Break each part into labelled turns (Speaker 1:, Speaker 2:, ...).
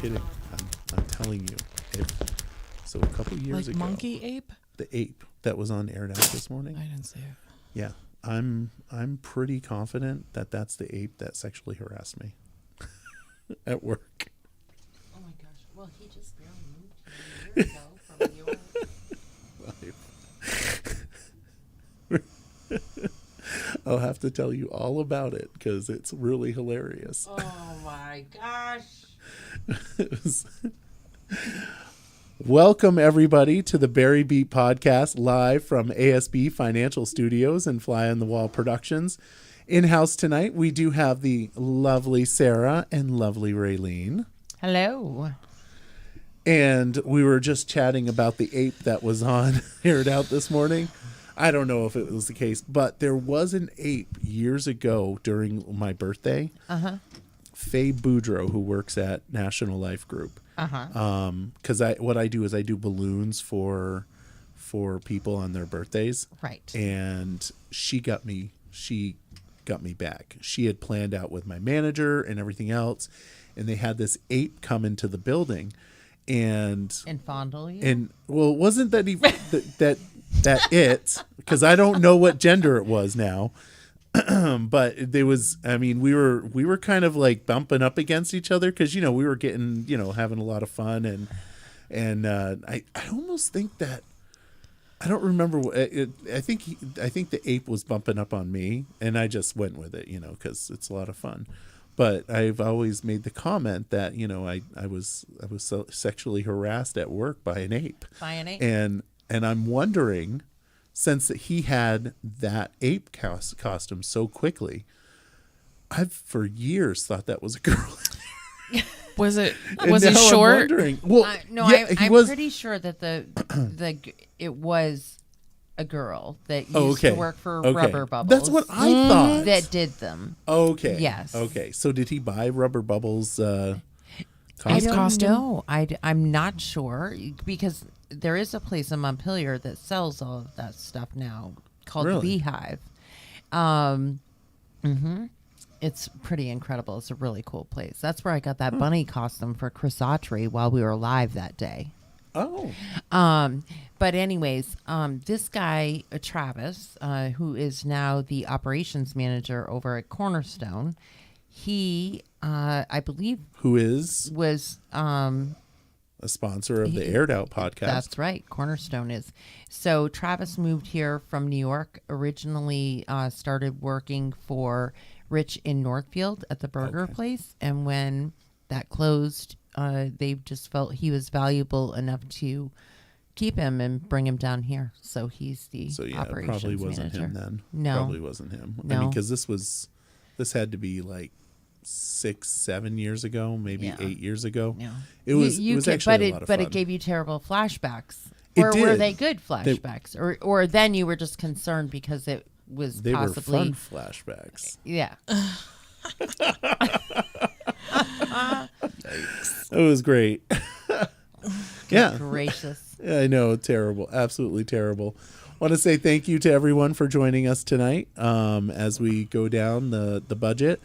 Speaker 1: kidding. I'm telling you. So a couple years ago.
Speaker 2: Monkey ape?
Speaker 1: The ape that was on Aired Out this morning.
Speaker 2: I didn't see it.
Speaker 1: Yeah. I'm pretty confident that that's the ape that sexually harassed me at work.
Speaker 3: Oh my gosh. Well, he just barely moved here a year ago from New York.
Speaker 1: I'll have to tell you all about it because it's really hilarious.
Speaker 3: Oh my gosh.
Speaker 1: Welcome, everybody, to the Barre Beat Podcast, live from ASB Financial Studios and Fly on the Wall Productions. In-house tonight, we do have the lovely Sarah and lovely Raylene.
Speaker 3: Hello.
Speaker 1: And we were just chatting about the ape that was on Aired Out this morning. I don't know if it was the case, but there was an ape years ago during my birthday. Faye Boudreau, who works at National Life Group. Because what I do is I do balloons for people on their birthdays.
Speaker 3: Right.
Speaker 1: And she got me back. She had planned out with my manager and everything else, and they had this ape come into the building and
Speaker 3: fondle you.
Speaker 1: And well, it wasn't that he that it, because I don't know what gender it was now. But there was, I mean, we were kind of like bumping up against each other because, we were getting, having a lot of fun. And I almost think that, I don't remember what I think the ape was bumping up on me and I just went with it, because it's a lot of fun. But I've always made the comment that, I was so sexually harassed at work by an ape. And I'm wondering, since he had that ape costume so quickly, I've for years thought that was a girl.
Speaker 2: Was he short?
Speaker 1: Well,
Speaker 3: I'm pretty sure that it was a girl that used to work for Rubber Bubbles.
Speaker 1: That's what I thought.
Speaker 3: That did them.
Speaker 1: Okay.
Speaker 3: Yes.
Speaker 1: Okay. So did he buy Rubber Bubbles
Speaker 3: I
Speaker 1: costume?
Speaker 3: don't know. I'm not sure because there is a place in Montpelier that sells all of that stuff now called the Beehive. It's pretty incredible. It's a really cool place. That's where I got that bunny costume for Chris Autry while we were live that day.
Speaker 1: Oh.
Speaker 3: But anyways, this guy, Travis, who is now the operations manager over at Cornerstone, he, I believe, was
Speaker 1: a sponsor of the Aired Out podcast.
Speaker 3: That's right. Cornerstone is. So Travis moved here from New York, originally started working for Rich in Northfield at the burger place. And when that closed, they just felt he was valuable enough to keep him and bring him down here. So he's the operations
Speaker 1: probably wasn't
Speaker 3: manager.
Speaker 1: him then.
Speaker 3: No.
Speaker 1: Probably wasn't him.
Speaker 3: No.
Speaker 1: I mean, because this had to be like 6-7 years ago, maybe 8 years ago.
Speaker 3: No.
Speaker 1: It was actually a lot of fun.
Speaker 3: But it gave you terrible flashbacks.
Speaker 1: It
Speaker 3: Or
Speaker 1: did.
Speaker 3: were they good flashbacks? Or then you were just concerned because it was
Speaker 1: they
Speaker 3: possibly
Speaker 1: were fun flashbacks.
Speaker 3: Yeah.
Speaker 1: It was great. Yeah.
Speaker 3: Gracious.
Speaker 1: I know, terrible, absolutely terrible. Want to say thank you to everyone for joining us tonight as we go down the budget,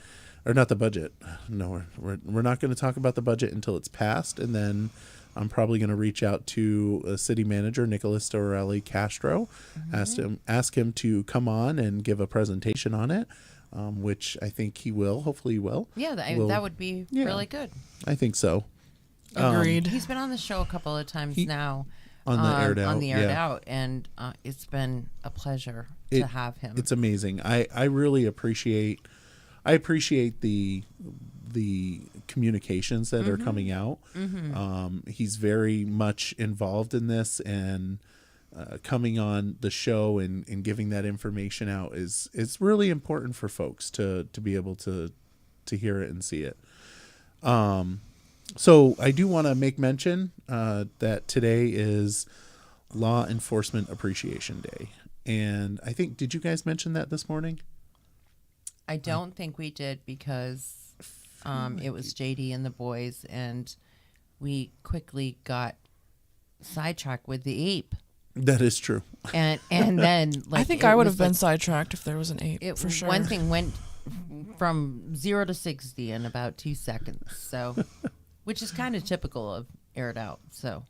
Speaker 1: or not the budget. No, we're not going to talk about the budget until it's passed, and then I'm probably going to reach out to city manager Nicholas Dorelli Castro, ask him to come on and give a presentation on it, which I think he will. Hopefully, he will.
Speaker 3: Yeah, that would be really good.
Speaker 1: I think so.
Speaker 2: Agreed.
Speaker 3: He's been on the show a couple of times now.
Speaker 1: On the Aired Out.
Speaker 3: On the Aired Out, and it's been a pleasure to have him.
Speaker 1: It's amazing. I really appreciate the communications that are coming out. He's very much involved in this, and coming on the show and giving that information out is really important for folks to be able to hear it and see it. So I do want to make mention that today is Law Enforcement Appreciation Day. And I think, did you guys mention that this morning?
Speaker 3: I don't think we did because it was JD and the boys, and we quickly got sidetracked with the ape.
Speaker 1: That is true.
Speaker 3: And then
Speaker 2: I think I would have been sidetracked if there was an ape, for sure.
Speaker 3: One thing went from 0 to 60 in about 2 seconds. So which is kind of typical of Air It Out. So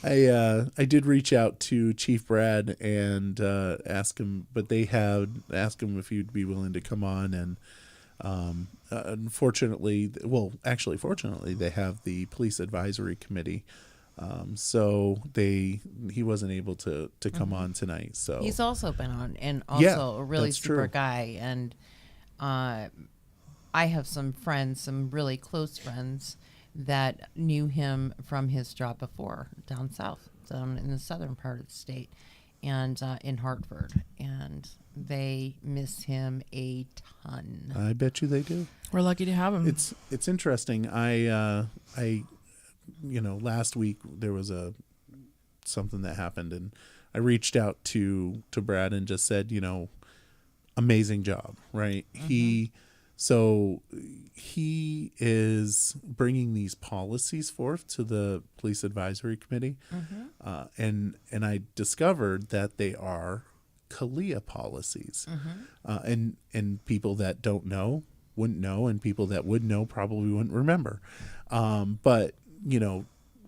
Speaker 1: I did reach out to Chief Brad and ask him, but they had asked him if he'd be willing to come on, and unfortunately, fortunately, they have the police advisory committee, so he wasn't able to come on tonight. So
Speaker 3: he's also been on, and also a really
Speaker 1: that's
Speaker 3: super
Speaker 1: true.
Speaker 3: guy. And I have some friends, some really close friends, that knew him from his job before down south, down in the southern part of the state, and in Hartford, and they miss him a ton.
Speaker 1: I bet you they do.
Speaker 2: We're lucky to have him.
Speaker 1: It's interesting. I last week there was something that happened, and I reached out to Brad and just said, amazing job, right?
Speaker 3: Mm-hmm.
Speaker 1: He is bringing these policies forth to the police advisory committee, and I discovered that they are CALEA policies, and people that don't know wouldn't know, and people that would know probably wouldn't remember. But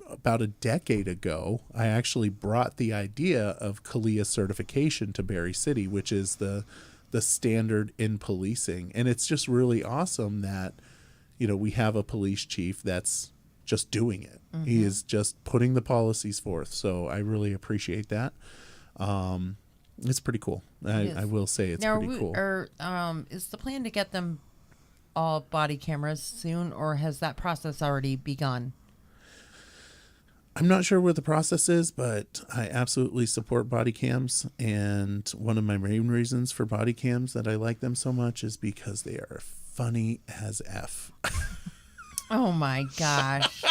Speaker 1: about a decade ago, I actually brought the idea of CALEA certification to Barre City, which is the standard in policing. And it's just really awesome that, we have a police chief that's just doing it. He is just putting the policies forth. So I really appreciate that. It's pretty cool. I will say it's pretty cool.
Speaker 3: Is the plan to get them all body cameras soon, or has that process already begun?
Speaker 1: I'm not sure what the process is, but I absolutely support body cams. And one of my main reasons for body cams that I like them so much is because they are funny as F.
Speaker 3: Oh my gosh.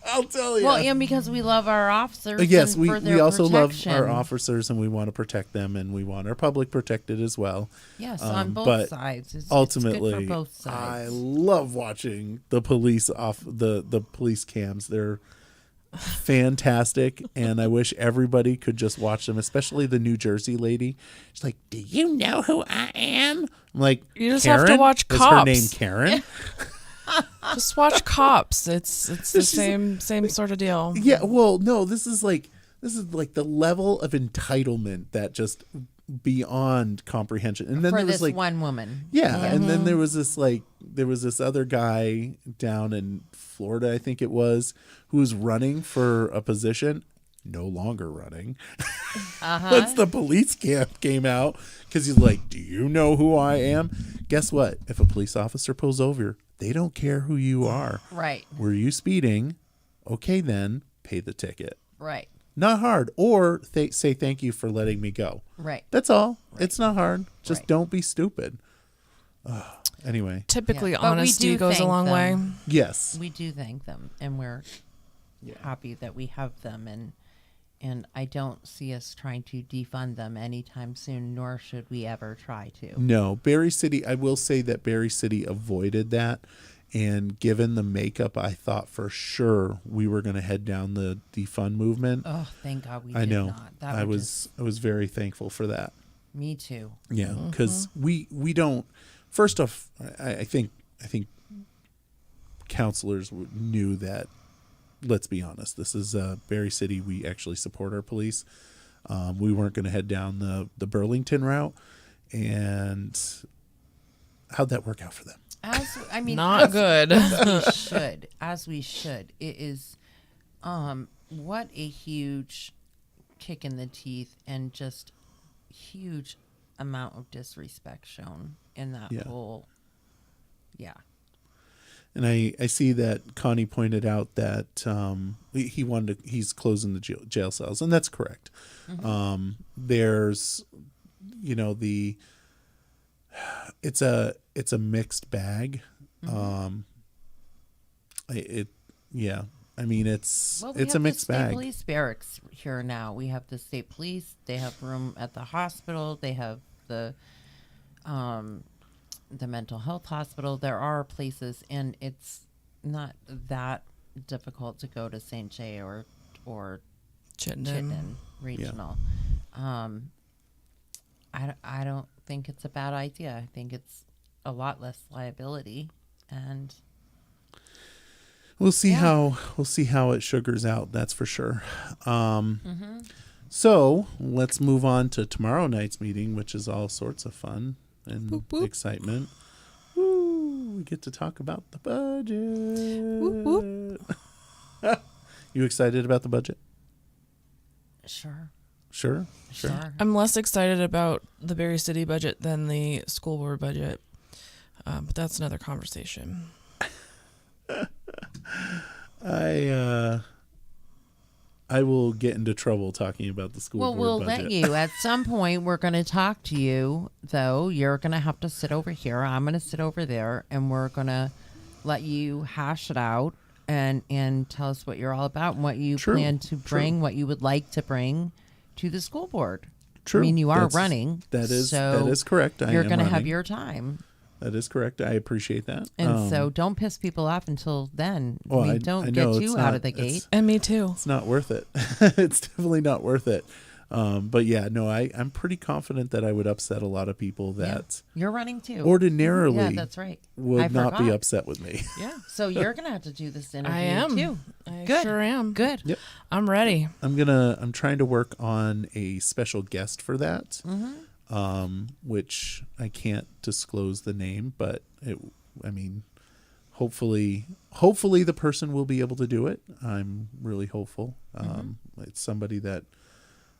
Speaker 1: I'll tell you.
Speaker 3: Well, and because we love our officers.
Speaker 1: Yes,
Speaker 3: and
Speaker 1: we also
Speaker 3: protection.
Speaker 1: love our officers, and we want to protect them, and we want our public protected as well.
Speaker 3: Yes, on both
Speaker 1: but
Speaker 3: sides.
Speaker 1: Ultimately,
Speaker 3: it's good for both sides.
Speaker 1: I love watching the police the police cams. They're fantastic, and I wish everybody could just watch them, especially the New Jersey lady. She's like, "Do you know who I am?" I'm like,
Speaker 2: You just
Speaker 1: Karen?
Speaker 2: have to watch
Speaker 1: Is
Speaker 2: Cops.
Speaker 1: her name Karen?
Speaker 2: Just watch Cops. It's the same sort of deal.
Speaker 1: Yeah, well, no, this is like the level of entitlement that just beyond comprehension. And then
Speaker 3: for
Speaker 1: there was
Speaker 3: this one woman.
Speaker 1: yeah, and then there was this other guy down in Florida, I think it was, who was running for a position, no longer running. Once the police camp came out, because he's like, "Do you know who I am?" Guess what? If a police officer pulls over, they don't care who you are.
Speaker 3: Right.
Speaker 1: Were you speeding? Okay, then pay the ticket.
Speaker 3: Right.
Speaker 1: Not hard. Or say thank you for letting me go.
Speaker 3: Right.
Speaker 1: That's all. Right. It's not hard. Just
Speaker 3: Right.
Speaker 1: don't be stupid. Anyway.
Speaker 2: Typically,
Speaker 3: Yeah. But we
Speaker 2: honesty
Speaker 3: do
Speaker 2: goes a
Speaker 3: thank
Speaker 2: long way.
Speaker 3: them.
Speaker 1: Yes.
Speaker 3: We do thank them, and we're happy that we have them, and I don't see us trying to defund them anytime soon, nor should we ever try to.
Speaker 1: No. Barre City, I will say that Barre City avoided that. And given the makeup, I thought for sure we were going to head down the defund movement.
Speaker 3: Oh, thank God we
Speaker 1: I
Speaker 3: did
Speaker 1: know.
Speaker 3: not. That
Speaker 1: I was very thankful for that.
Speaker 3: Me too.
Speaker 1: Yeah, because we don't. First off, I think counselors knew that. Let's be honest. This is Barre City. We actually support our police. We weren't going to head down the Burlington route, and how'd that work out for them?
Speaker 2: Not good.
Speaker 3: As we should. It is, what a huge kick in the teeth and just huge amount of disrespect shown in that whole. Yeah.
Speaker 1: And I see that Connie pointed out that he's closing the jail cells, and that's correct. There's, it's a mixed bag. It's a mixed bag.
Speaker 3: State police barracks here now. We have the state police. They have room at the hospital. They have the mental health hospital. There are places, and it's not that difficult to go to St. Jay or Chittenden Regional. Yeah. I don't think it's a bad idea. I think it's a lot less liability, and
Speaker 1: we'll see
Speaker 3: Yeah.
Speaker 1: how it sugars out. That's for sure. So let's move on to tomorrow night's meeting, which is all sorts of fun and
Speaker 2: Boop, boop.
Speaker 1: excitement. Woo! We get to talk about the budget.
Speaker 2: Whoop,
Speaker 1: You excited about the budget?
Speaker 3: Sure.
Speaker 1: Sure.
Speaker 2: I'm less excited about the Barre City budget than the school board budget, but that's another conversation.
Speaker 1: I will get into trouble talking about the school
Speaker 3: Well,
Speaker 1: board
Speaker 3: we'll
Speaker 1: budget.
Speaker 3: let you. At some point, we're going to talk to you, though. You're going to have to sit over here. I'm going to sit over there, and we're going to let you hash it out and tell us what you're all about and what you
Speaker 1: True,
Speaker 3: plan to
Speaker 1: true.
Speaker 3: bring, what you would like to bring to the school board.
Speaker 1: True.
Speaker 3: I mean, you are
Speaker 1: That's-
Speaker 3: running.
Speaker 1: That is
Speaker 3: so
Speaker 1: correct. I
Speaker 3: You're
Speaker 1: am
Speaker 3: going to have
Speaker 1: running.
Speaker 3: your time.
Speaker 1: That is correct. I appreciate that.
Speaker 3: And so don't piss people off until then.
Speaker 1: well, I
Speaker 3: don't
Speaker 1: know
Speaker 3: get
Speaker 1: it's
Speaker 3: too
Speaker 1: not-
Speaker 3: out of the
Speaker 1: it's-
Speaker 3: gate.
Speaker 2: And me too.
Speaker 1: It's not worth it. It's definitely not worth it. But yeah, no, I'm pretty confident that I would upset a lot of people that
Speaker 3: You're running too.
Speaker 1: ordinarily
Speaker 3: Yeah, that's right. I
Speaker 1: would not be
Speaker 3: forgot.
Speaker 1: upset with me.
Speaker 2: Yeah,
Speaker 3: So you're going to have to do this interview
Speaker 2: I am.
Speaker 3: too.
Speaker 2: I
Speaker 3: Good.
Speaker 2: sure am.
Speaker 3: Good.
Speaker 1: Yep.
Speaker 2: I'm ready.
Speaker 1: I'm trying to work on a special guest for that, which I can't disclose the name, but hopefully the person will be able to do it. I'm really hopeful. It's somebody that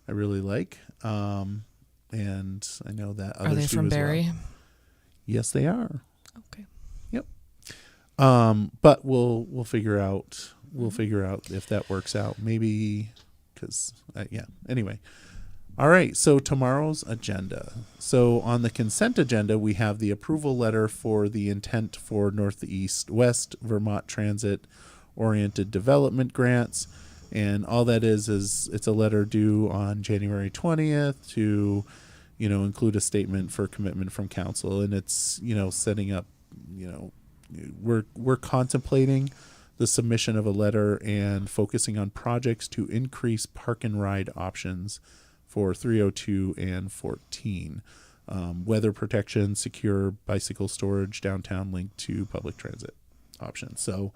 Speaker 1: I really like. And I know that
Speaker 2: Are
Speaker 1: others
Speaker 2: they
Speaker 1: do
Speaker 2: from
Speaker 1: as well.
Speaker 2: Barre?
Speaker 1: Yes, they are.
Speaker 2: Okay.
Speaker 1: Yep. But we'll figure out if that works out. Maybe because yeah. Anyway. All right. So tomorrow's agenda. So on the consent agenda, we have the approval letter for the intent for Northeast West Vermont Transit Oriented Development Grants. And all that is it's a letter due on January 20th to, include a statement for commitment from council. And it's, setting up, we're contemplating the submission of a letter and focusing on projects to increase park and ride options for 302 and 14. Weather protection, secure bicycle storage, downtown linked to public transit options. So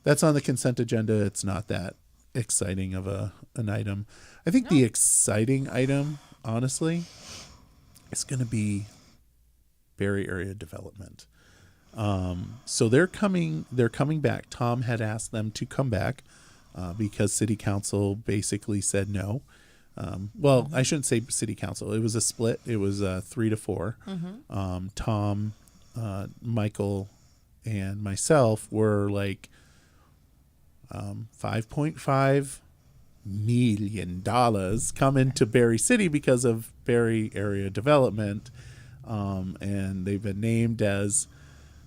Speaker 1: that's on the consent agenda. It's not that exciting of an item. I think the exciting item, honestly, is going to be Barre area development. So they're coming back. Tom had asked them to come back because city council basically said no. Well, I shouldn't say city council. It was a split. It was 3-4. Tom, Michael, and myself were like $5.5 million coming to Barre City because of Barre area development, and they've been named as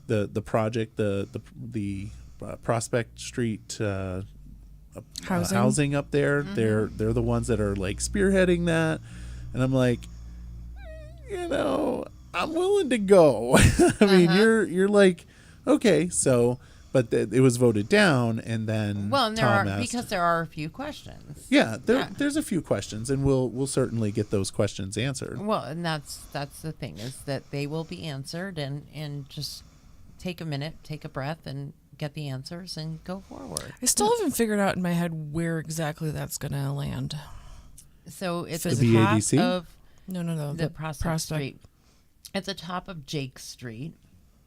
Speaker 1: the project, the Prospect Street housing up there. They're the ones that are like spearheading that, and I'm like, I'm willing to go. I mean, you're like, okay, so. But it was voted down, and then
Speaker 3: Well, and
Speaker 1: Tom asked,
Speaker 3: because there are a few questions.
Speaker 1: yeah, there's a few questions, and we'll certainly get those questions answered.
Speaker 3: Well, and that's the thing, is that they will be answered, and just take a minute, take a breath, and get the answers and go forward.
Speaker 2: I still haven't figured out in my head where exactly that's going to land.
Speaker 3: So it's
Speaker 1: The
Speaker 3: at the top
Speaker 1: BADC?
Speaker 3: of
Speaker 2: No.
Speaker 3: the Prospect Street. At the top of Jake Street,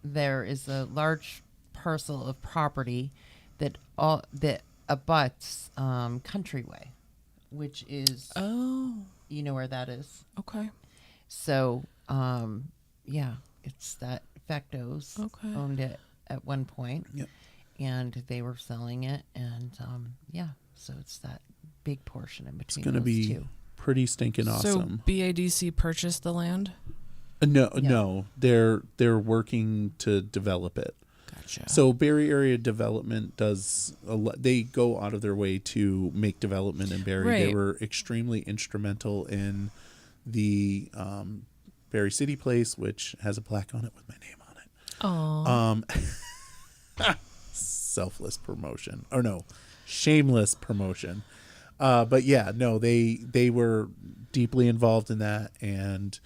Speaker 3: there is a large parcel of property that abuts Countryway, which is you know where that is.
Speaker 2: Okay.
Speaker 3: So yeah, it's that Fectos
Speaker 2: Okay.
Speaker 3: owned it at one point.
Speaker 1: Yep.
Speaker 3: And they were selling it, and yeah, so it's that big portion in
Speaker 1: It's
Speaker 3: between
Speaker 1: going to
Speaker 3: those
Speaker 1: be
Speaker 3: two.
Speaker 1: pretty stinking awesome.
Speaker 2: So BADC purchased the land?
Speaker 1: No, they're working to develop it.
Speaker 2: Gotcha.
Speaker 1: So Barre area development does they go out of their way to make development in Barre. They
Speaker 2: Right.
Speaker 1: were extremely instrumental in the Barre City Place, which has a plaque on it with my name on it.
Speaker 2: Oh.
Speaker 1: Selfless promotion, or no, shameless promotion. But yeah, no, they were deeply involved in that, and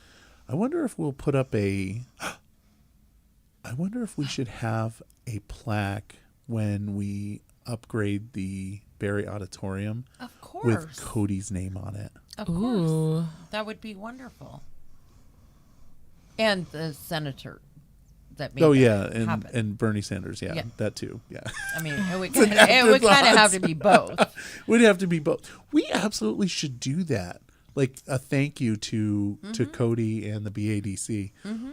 Speaker 1: I wonder if we'll put up I wonder if we should have a plaque when we upgrade the Barre Auditorium
Speaker 3: Of course.
Speaker 1: with Cody's name on it.
Speaker 3: Of
Speaker 2: Ooh.
Speaker 3: course. That would be wonderful. And the senator that made that happen.
Speaker 1: And Bernie Sanders,
Speaker 3: Yeah.
Speaker 1: that too, yeah.
Speaker 3: I mean, it would kind of have to be both.
Speaker 1: Would have to be both. We absolutely should do that. Like a thank you to Cody and the BADC.
Speaker 3: Mm-hmm.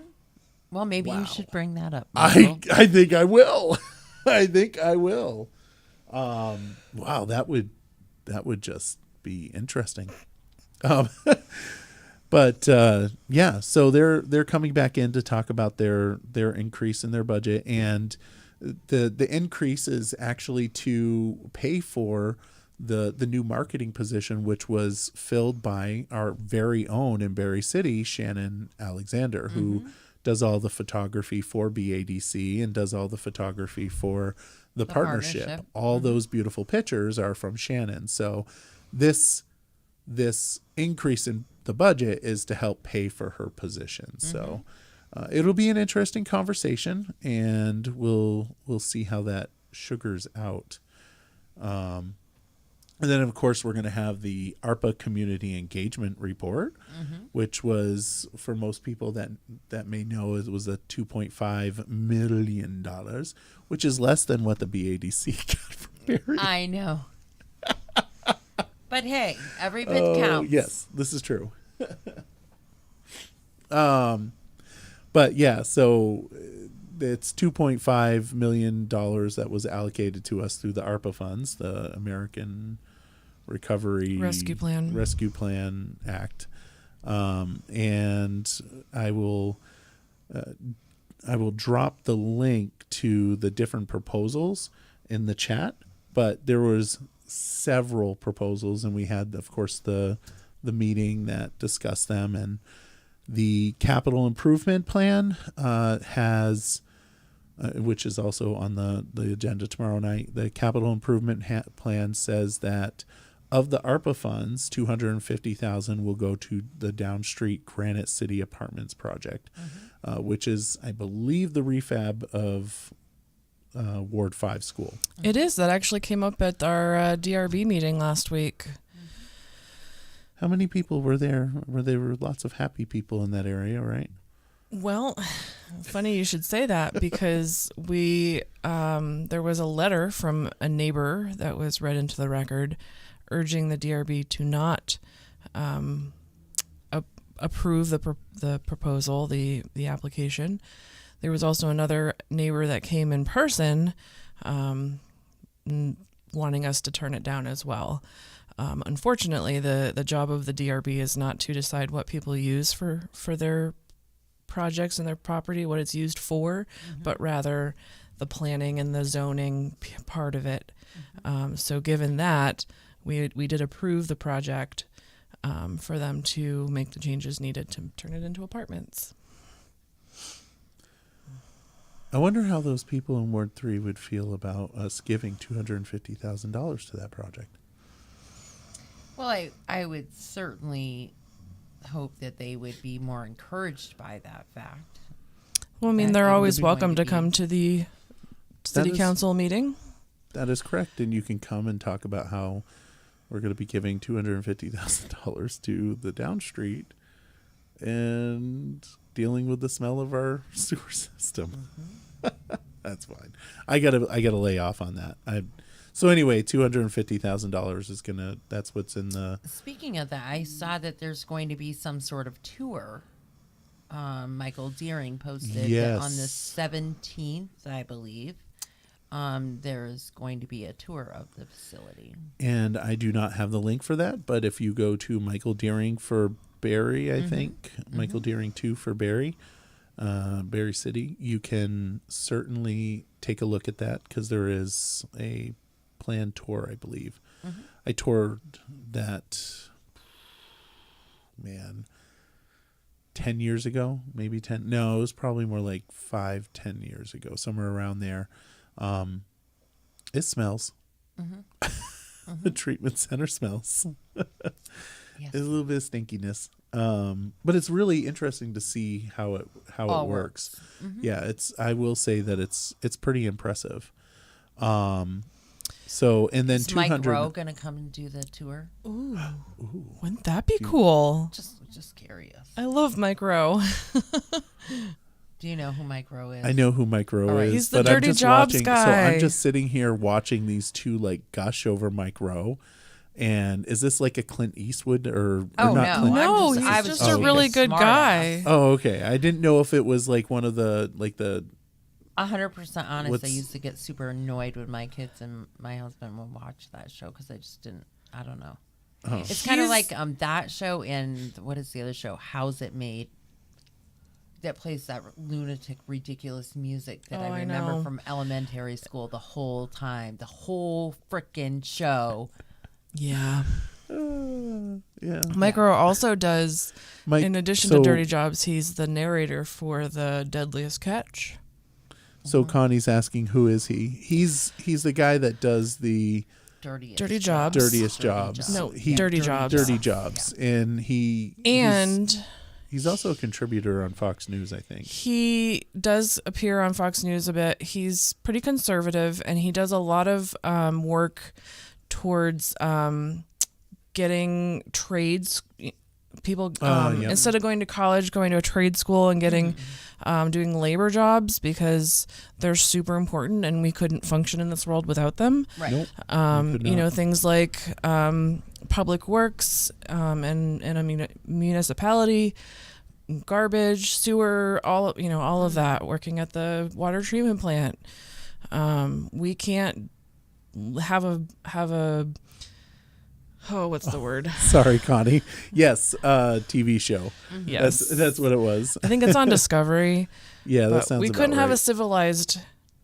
Speaker 3: Well, maybe
Speaker 1: Wow.
Speaker 3: you should bring that up.
Speaker 1: I think I will. I think I will. Wow, that would just be interesting. But yeah, so they're coming back in to talk about their increase in their budget, and the increase is actually to pay for the new marketing position, which was filled by our very own in Barre City, Shannon Alexander, who does all the photography for BADC and does all the photography for the partnership. All those beautiful pictures are from Shannon. So this increase in the budget is to help pay for her position. So it'll be an interesting conversation, and we'll see how that sugars out. And then, of course, we're going to have the ARPA Community Engagement Report, which was, for most people that may know, it was a $2.5 million, which is less than what the BADC got from Barre.
Speaker 3: I know. But hey, every bit counts.
Speaker 1: Yes, this is true. But yeah, so it's $2.5 million that was allocated to us through the ARPA funds, the American Recovery
Speaker 2: Rescue Plan
Speaker 1: Act. And I will drop the link to the different proposals in the chat, but there was several proposals, and we had, of course, the meeting that discussed them, and the capital improvement plan has, which is also on the agenda tomorrow night. The capital improvement plan says that of the ARPA funds, $250,000 will go to the Down Street Granite City Apartments project, which is, I believe, the refab of Ward 5 school.
Speaker 2: It is. That actually came up at our DRB meeting last week.
Speaker 1: How many people were there? There were lots of happy people in that area, right?
Speaker 2: Well, funny you should say that, because we there was a letter from a neighbor that was read into the record urging the DRB to not approve the proposal, the application. There was also another neighbor that came in person wanting us to turn it down as well. Unfortunately, the job of the DRB is not to decide what people use for their projects and their property, what it's used for, but rather the planning and the zoning part of it. So given that, we did approve the project for them to make the changes needed to turn it into apartments.
Speaker 1: I wonder how those people in Ward 3 would feel about us giving $250,000 to that project.
Speaker 3: Well, I would certainly hope that they would be more encouraged by that fact.
Speaker 2: Well, I mean,
Speaker 3: That
Speaker 2: they're
Speaker 3: it
Speaker 2: always
Speaker 3: would be
Speaker 2: welcome
Speaker 3: going to
Speaker 2: to come to the city council meeting.
Speaker 1: That is correct. And you can come and talk about how we're going to be giving $250,000 to the Down Street and dealing with the smell of our sewer system. That's fine. I gotta lay off on that. So anyway, $250,000 is that's what's in the.
Speaker 3: Speaking of that, I saw that there's going to be some sort of tour. Michael Deering posted that on the 17th, I believe. There's going to be a tour of the facility.
Speaker 1: And I do not have the link for that, but if you go to Michael Deering for Barre, I think, Michael Deering 2 for Barre, Barre City, you can certainly take a look at that, because there is a planned tour, I believe. I toured that, 10 years ago, maybe 10. No, it was probably more like 5-10 years ago, somewhere around there. It smells. The treatment center smells.
Speaker 3: Yes.
Speaker 1: There's a little bit of stinkiness. But it's really interesting to see how it works.
Speaker 3: Mm-hmm.
Speaker 1: Yeah, I will say that it's pretty impressive. So, and then
Speaker 3: Is Mike
Speaker 1: 200.
Speaker 3: Rowe gonna come and do the tour?
Speaker 2: Ooh. Wouldn't that be cool?
Speaker 3: Just curious.
Speaker 2: I love Mike Rowe.
Speaker 3: Do you know who Mike Rowe is?
Speaker 1: I know who Mike Rowe
Speaker 3: All right.
Speaker 1: is,
Speaker 2: He's the
Speaker 1: but I'm
Speaker 2: Dirty
Speaker 1: just
Speaker 2: Jobs
Speaker 1: watching. So
Speaker 2: guy.
Speaker 1: I'm just sitting here watching these two like gush over Mike Rowe. And is this like a Clint Eastwood or
Speaker 3: Oh,
Speaker 1: not?
Speaker 3: no.
Speaker 1: Clint
Speaker 2: No,
Speaker 3: I
Speaker 2: he's
Speaker 3: was
Speaker 2: just a
Speaker 1: okay.
Speaker 2: really good
Speaker 3: smart
Speaker 2: guy.
Speaker 3: ass.
Speaker 1: Oh, okay. I didn't know if it was like one of the
Speaker 3: 100% honest.
Speaker 1: What's-
Speaker 3: I used to get super annoyed when my kids and my husband would watch that show because I just didn't. I don't know.
Speaker 1: Oh.
Speaker 3: It's kind of
Speaker 2: He's-
Speaker 3: like that show and what is the other show? How's It Made? That plays that lunatic, ridiculous music that
Speaker 2: Oh,
Speaker 3: I
Speaker 2: I
Speaker 3: remember
Speaker 2: know.
Speaker 3: from elementary school the whole time, the whole freaking show.
Speaker 2: Yeah.
Speaker 1: yeah.
Speaker 2: Mike Rowe also does,
Speaker 1: Mike,
Speaker 2: in addition
Speaker 1: so-
Speaker 2: to Dirty Jobs, he's the narrator for The Deadliest Catch.
Speaker 1: So Connie's asking, who is he? He's the guy that does the
Speaker 3: Dirty
Speaker 2: Jobs.
Speaker 1: Dirtiest Jobs.
Speaker 2: No,
Speaker 1: He-
Speaker 2: Dirty Jobs.
Speaker 1: Dirty Jobs, and he's also a contributor on Fox News, I think.
Speaker 2: He does appear on Fox News a bit. He's pretty conservative, and he does a lot of work towards getting trades. People
Speaker 1: Yep.
Speaker 2: instead of going to college, going to a trade school and getting doing labor jobs because they're super important, and we couldn't function in this world without them.
Speaker 3: Right.
Speaker 1: Nope. could
Speaker 2: You
Speaker 1: not.
Speaker 2: know, things like public works and a municipality, garbage, sewer, all of that. Working at the water treatment plant, we can't have a what's the word?
Speaker 1: Sorry, Connie. Yes, TV show.
Speaker 2: Yes,
Speaker 1: That's what it was.
Speaker 2: I think it's on Discovery.
Speaker 1: Yeah, that
Speaker 2: But
Speaker 1: sounds
Speaker 2: we
Speaker 1: about
Speaker 2: couldn't have a
Speaker 1: right.
Speaker 2: civilized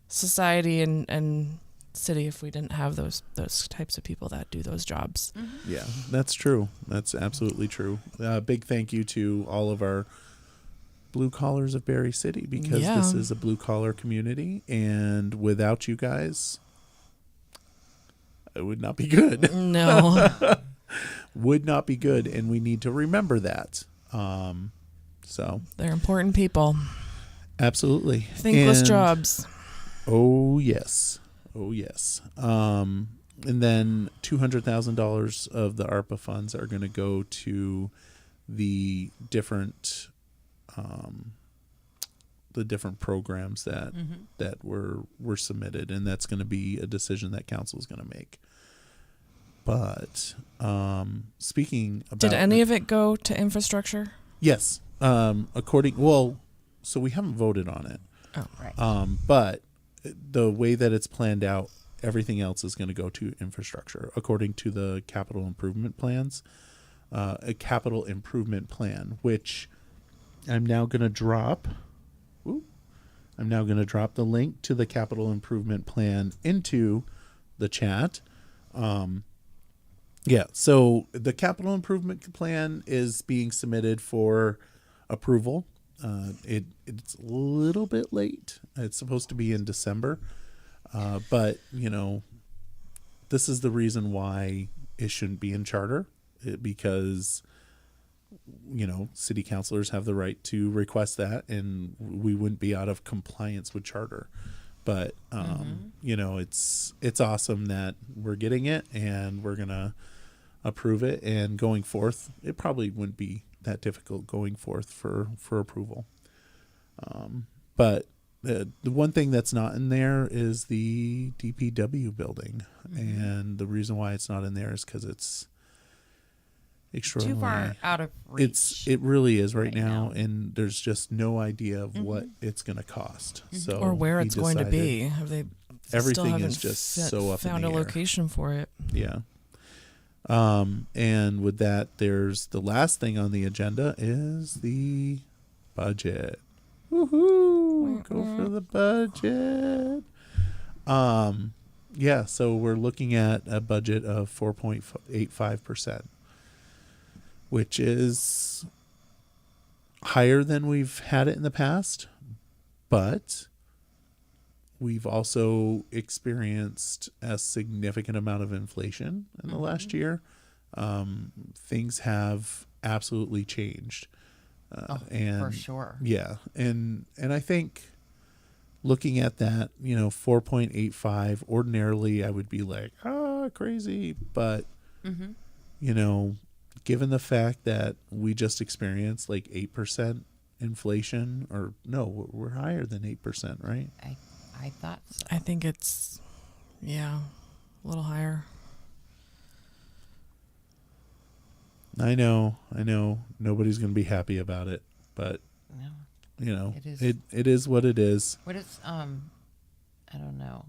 Speaker 2: society and city if we didn't have those types of people that do those jobs.
Speaker 1: Yeah, that's true. That's absolutely true. Big thank you to all of our blue collars of Barre City because
Speaker 2: Yeah.
Speaker 1: this is a blue collar community, and without you guys, it would not be good.
Speaker 2: No.
Speaker 1: Would not be good, and we need to remember that. So
Speaker 2: They're important people.
Speaker 1: absolutely,
Speaker 2: Thankless
Speaker 1: And-
Speaker 2: jobs.
Speaker 1: Oh yes, oh yes. And then $200,000 of the ARPA funds are going to go to the different programs that were submitted, and that's going to be a decision that council is going to make. But speaking about,
Speaker 2: Did any of it go to infrastructure?
Speaker 1: yes, so we haven't voted on it.
Speaker 2: Oh,
Speaker 3: Right.
Speaker 1: But the way that it's planned out, everything else is going to go to infrastructure according to the capital improvement plans. A capital improvement plan, which I'm now going to drop. I'm now going to drop the link to the capital improvement plan into the chat. So the capital improvement plan is being submitted for approval. It's a little bit late. It's supposed to be in December. But, this is the reason why it shouldn't be in charter, because, city councilors have the right to request that, and we wouldn't be out of compliance with charter. But, it's awesome that we're getting it and we're going to approve it, and going forth, it probably wouldn't be that difficult going forth for approval. But the one thing that's not in there is the DPW building. And the reason why it's not in there is because it's extraordinarily
Speaker 3: Too far out of reach.
Speaker 1: it really is right now,
Speaker 3: now.
Speaker 1: and there's just no idea of what it's going to cost. So
Speaker 2: or where
Speaker 1: he
Speaker 2: it's going to
Speaker 1: decided-
Speaker 2: be. Have they
Speaker 1: Everything
Speaker 2: still
Speaker 1: is
Speaker 2: haven't
Speaker 1: just so up in
Speaker 2: found
Speaker 1: the
Speaker 2: a
Speaker 1: air.
Speaker 2: location for it?
Speaker 1: Yeah. And with that, there's the last thing on the agenda is the budget. Woohoo! Go for the budget. So we're looking at a budget of 4.85%, which is higher than we've had it in the past, but we've also experienced a significant amount of inflation in the last year. Things have absolutely changed. And
Speaker 3: for sure.
Speaker 1: yeah. And I think looking at that, 4.85, ordinarily I would be like, crazy. But, given the fact that we just experienced like 8% inflation, or no, we're higher than 8%, right?
Speaker 3: I thought so.
Speaker 2: I think it's, a little higher.
Speaker 1: I know. Nobody's going to be happy about it, but
Speaker 3: No.
Speaker 1: it is what it is.
Speaker 3: What is I don't know.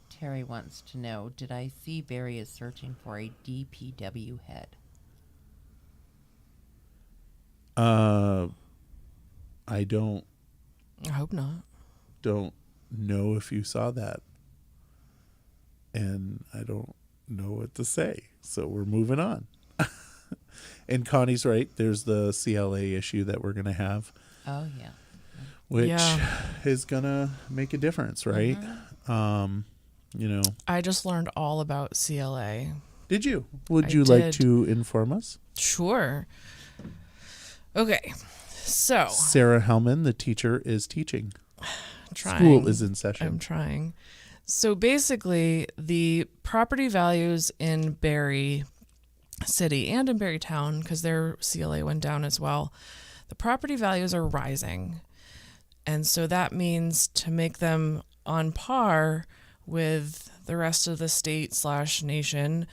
Speaker 3: Terry wants to know, did I see Barry is searching for a DPW head?
Speaker 1: I
Speaker 2: I hope not.
Speaker 1: don't know if you saw that, and I don't know what to say, so we're moving on. And Connie's right, there's the CLA issue that we're going to have,
Speaker 3: Oh, yeah.
Speaker 1: which is going to make a difference, right?
Speaker 2: I just learned all about CLA.
Speaker 1: Did you? Would
Speaker 2: I
Speaker 1: you like
Speaker 2: did.
Speaker 1: to inform us?
Speaker 2: Sure. Okay. So,
Speaker 1: Sarah Helman, the teacher, is teaching.
Speaker 2: trying.
Speaker 1: School is in session.
Speaker 2: I'm trying. So basically, the property values in Barre City and in Barre Town, because their CLA went down as well, the property values are rising. And so that means to make them on par with the rest of the state/nation,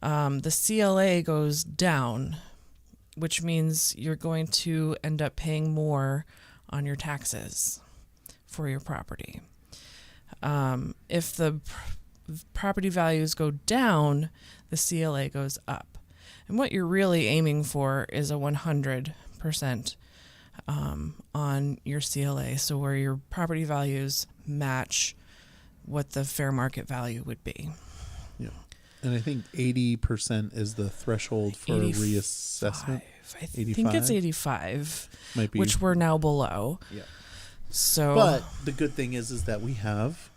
Speaker 2: the CLA goes down, which means you're going to end up paying more on your taxes for your property. If the property values go down, the CLA goes up. And what you're really aiming for is a 100% on your CLA, so where your property values match what the fair market value would be.
Speaker 1: Yeah. And I think 80% is the threshold for
Speaker 2: 85.
Speaker 1: reassessment.
Speaker 2: I think it's 85,
Speaker 1: Might be.
Speaker 2: which we're now below.
Speaker 1: Yeah.
Speaker 2: So,
Speaker 1: But the good thing is that we have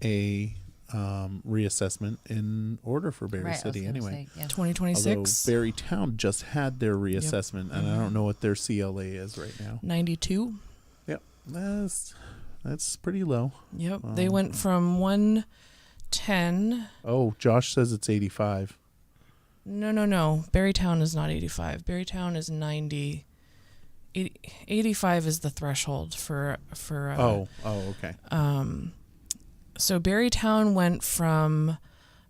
Speaker 1: a reassessment in order for Barre
Speaker 3: Right, I was
Speaker 1: City
Speaker 3: gonna
Speaker 1: anyway.
Speaker 3: say, yeah.
Speaker 1: Although
Speaker 2: 2026,
Speaker 1: Barre Town just had their reassessment, and I don't know what their CLA is right now.
Speaker 2: 92.
Speaker 1: Yep, that's pretty low.
Speaker 2: Yep, they went from 110.
Speaker 1: Oh, Josh says it's 85.
Speaker 2: No. Barre Town is not 85. Barre Town is 90. 85 is the threshold for
Speaker 1: okay.
Speaker 2: So Barre Town went from,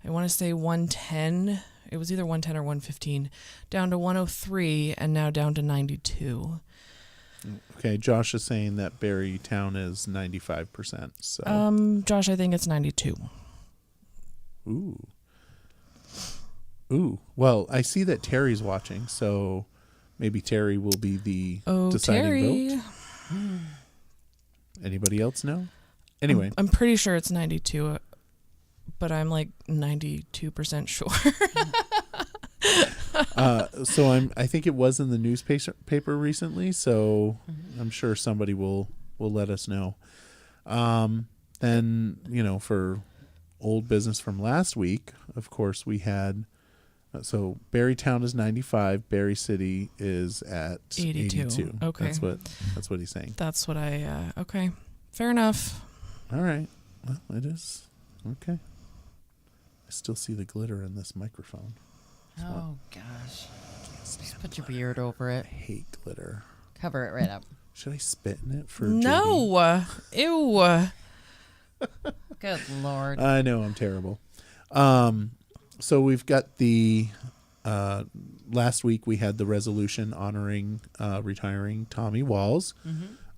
Speaker 2: I want to say 110. It was either 110 or 115, down to 103, and now down to 92.
Speaker 1: Okay, Josh is saying that Barre Town is 95%. So
Speaker 2: Josh, I think it's 92.
Speaker 1: Ooh. Well, I see that Terry's watching, so maybe Terry will be the deciding
Speaker 2: Terry.
Speaker 1: vote. Anybody else know? Anyway,
Speaker 2: I'm pretty sure it's 92, but I'm like 92% sure.
Speaker 1: so I think it was in the newspaper recently, so I'm sure somebody will let us know. Then, for old business from last week, of course, we had, so Barre Town is 95, Barre City is at 82.
Speaker 2: Okay.
Speaker 1: That's what he's saying.
Speaker 2: That's what okay. Fair enough.
Speaker 1: All right. Well, it is. Okay. I still see the glitter in this microphone.
Speaker 3: Oh, gosh. Just put your beard over it.
Speaker 1: I hate glitter.
Speaker 3: Cover it right up.
Speaker 1: Should I spit in it for
Speaker 2: No. Ew.
Speaker 3: Good Lord.
Speaker 1: I know, I'm terrible. So we've got the last week we had the resolution honoring retiring Tommy Walls.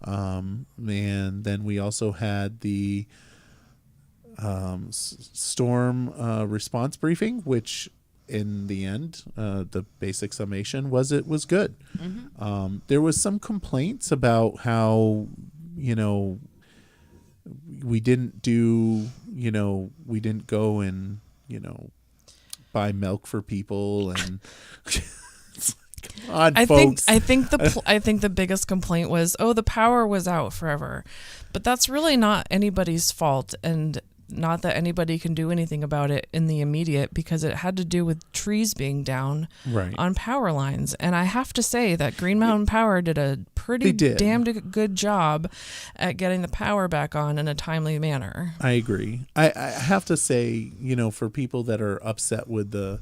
Speaker 1: And then we also had the storm response briefing, which in the end, the basic summation was it was good. There was some complaints about how, we didn't do, we didn't go and, buy milk for people and come on, folks.
Speaker 2: I think the biggest complaint was, the power was out forever. But that's really not anybody's fault, and not that anybody can do anything about it in the immediate, because it had to do with trees being down
Speaker 1: Right.
Speaker 2: on power lines. And I have to say that Green Mountain Power did a pretty damn good job at getting the power back on in a timely manner.
Speaker 1: I agree. I have to say, for people that are upset with the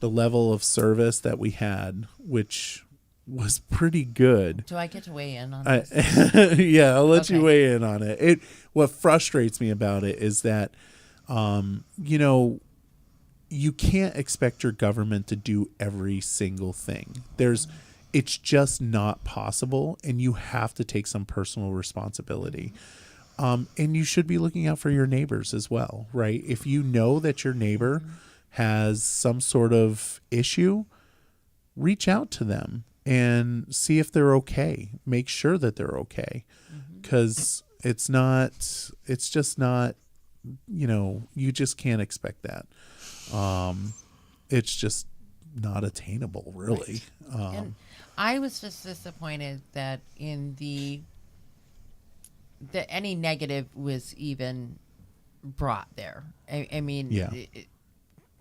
Speaker 1: level of service that we had, which was pretty good.
Speaker 3: Do I get to weigh in on this?
Speaker 1: Yeah, I'll let you weigh in on it. What frustrates me about it is that, you can't expect your government to do every single thing. It's just not possible, and you have to take some personal responsibility. And you should be looking out for your neighbors as well, right? If you know that your neighbor has some sort of issue, reach out to them and see if they're okay. Make sure that they're okay, because it's just not, you just can't expect that. It's just not attainable, really.
Speaker 3: And I was just disappointed that that any negative was even brought there. I mean,
Speaker 1: Yeah.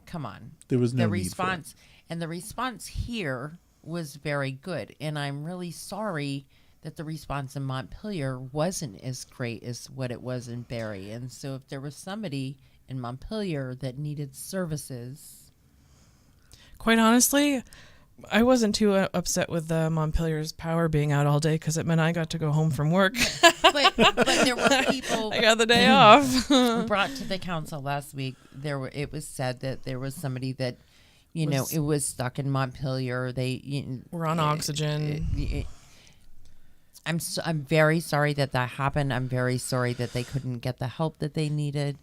Speaker 3: Come on.
Speaker 1: There was no
Speaker 3: the
Speaker 1: need
Speaker 3: response, and the response here was very good. And I'm really sorry that the response in Montpelier wasn't as great as what it was in Barre. And so if there was somebody in Montpelier that needed services,
Speaker 2: Quite honestly, I wasn't too upset with Montpelier's power being out all day, because it meant I got to go home from work.
Speaker 3: but there were people
Speaker 2: I got the day off.
Speaker 3: brought to the council last week. It was said that there was somebody that, it was stuck in Montpelier. They
Speaker 2: We're on oxygen.
Speaker 3: I'm very sorry that happened. I'm very sorry that they couldn't get the help that they needed.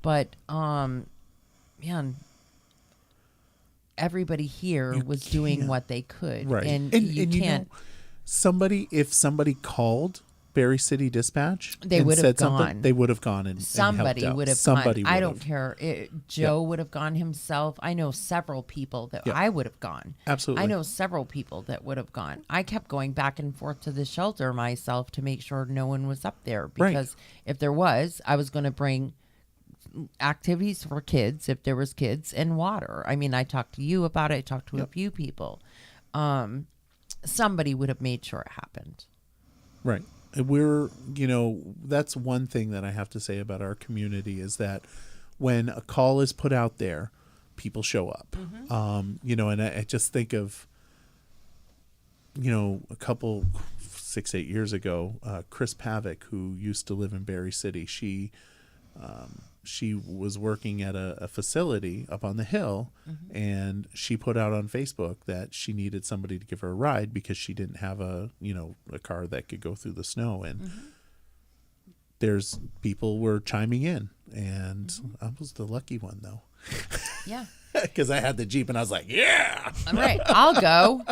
Speaker 3: But man, everybody here was doing what they could,
Speaker 1: right?
Speaker 3: And
Speaker 1: you
Speaker 3: can't.
Speaker 1: If somebody called Barre City Dispatch,
Speaker 3: they
Speaker 1: and
Speaker 3: would have
Speaker 1: said
Speaker 3: gone.
Speaker 1: something, they would have gone and
Speaker 3: Somebody
Speaker 1: helped out.
Speaker 3: would have
Speaker 1: Somebody
Speaker 3: gone. I
Speaker 1: would
Speaker 3: don't
Speaker 1: have.
Speaker 3: care. Joe would have gone himself. I know several people that I would have gone.
Speaker 1: Absolutely.
Speaker 3: I know several people that would have gone. I kept going back and forth to the shelter myself to make sure no one was up there, because if there was, I was going to bring activities for kids, if there was kids, and water. I mean, I talked to you about it. I talked to a few people. Somebody would have made sure it happened.
Speaker 1: Right. That's one thing that I have to say about our community, is that when a call is put out there, people show up. And I just think of, a couple 6-8 years ago, Chris Pavick, who used to live in Barre City, she was working at a facility up on the hill, and she put out on Facebook that she needed somebody to give her a ride because she didn't have a car that could go through the snow. And there's people were chiming in, and I was the lucky one, though.
Speaker 3: Yeah.
Speaker 1: Because I had the Jeep, and I was like, yeah.
Speaker 3: All right, I'll go.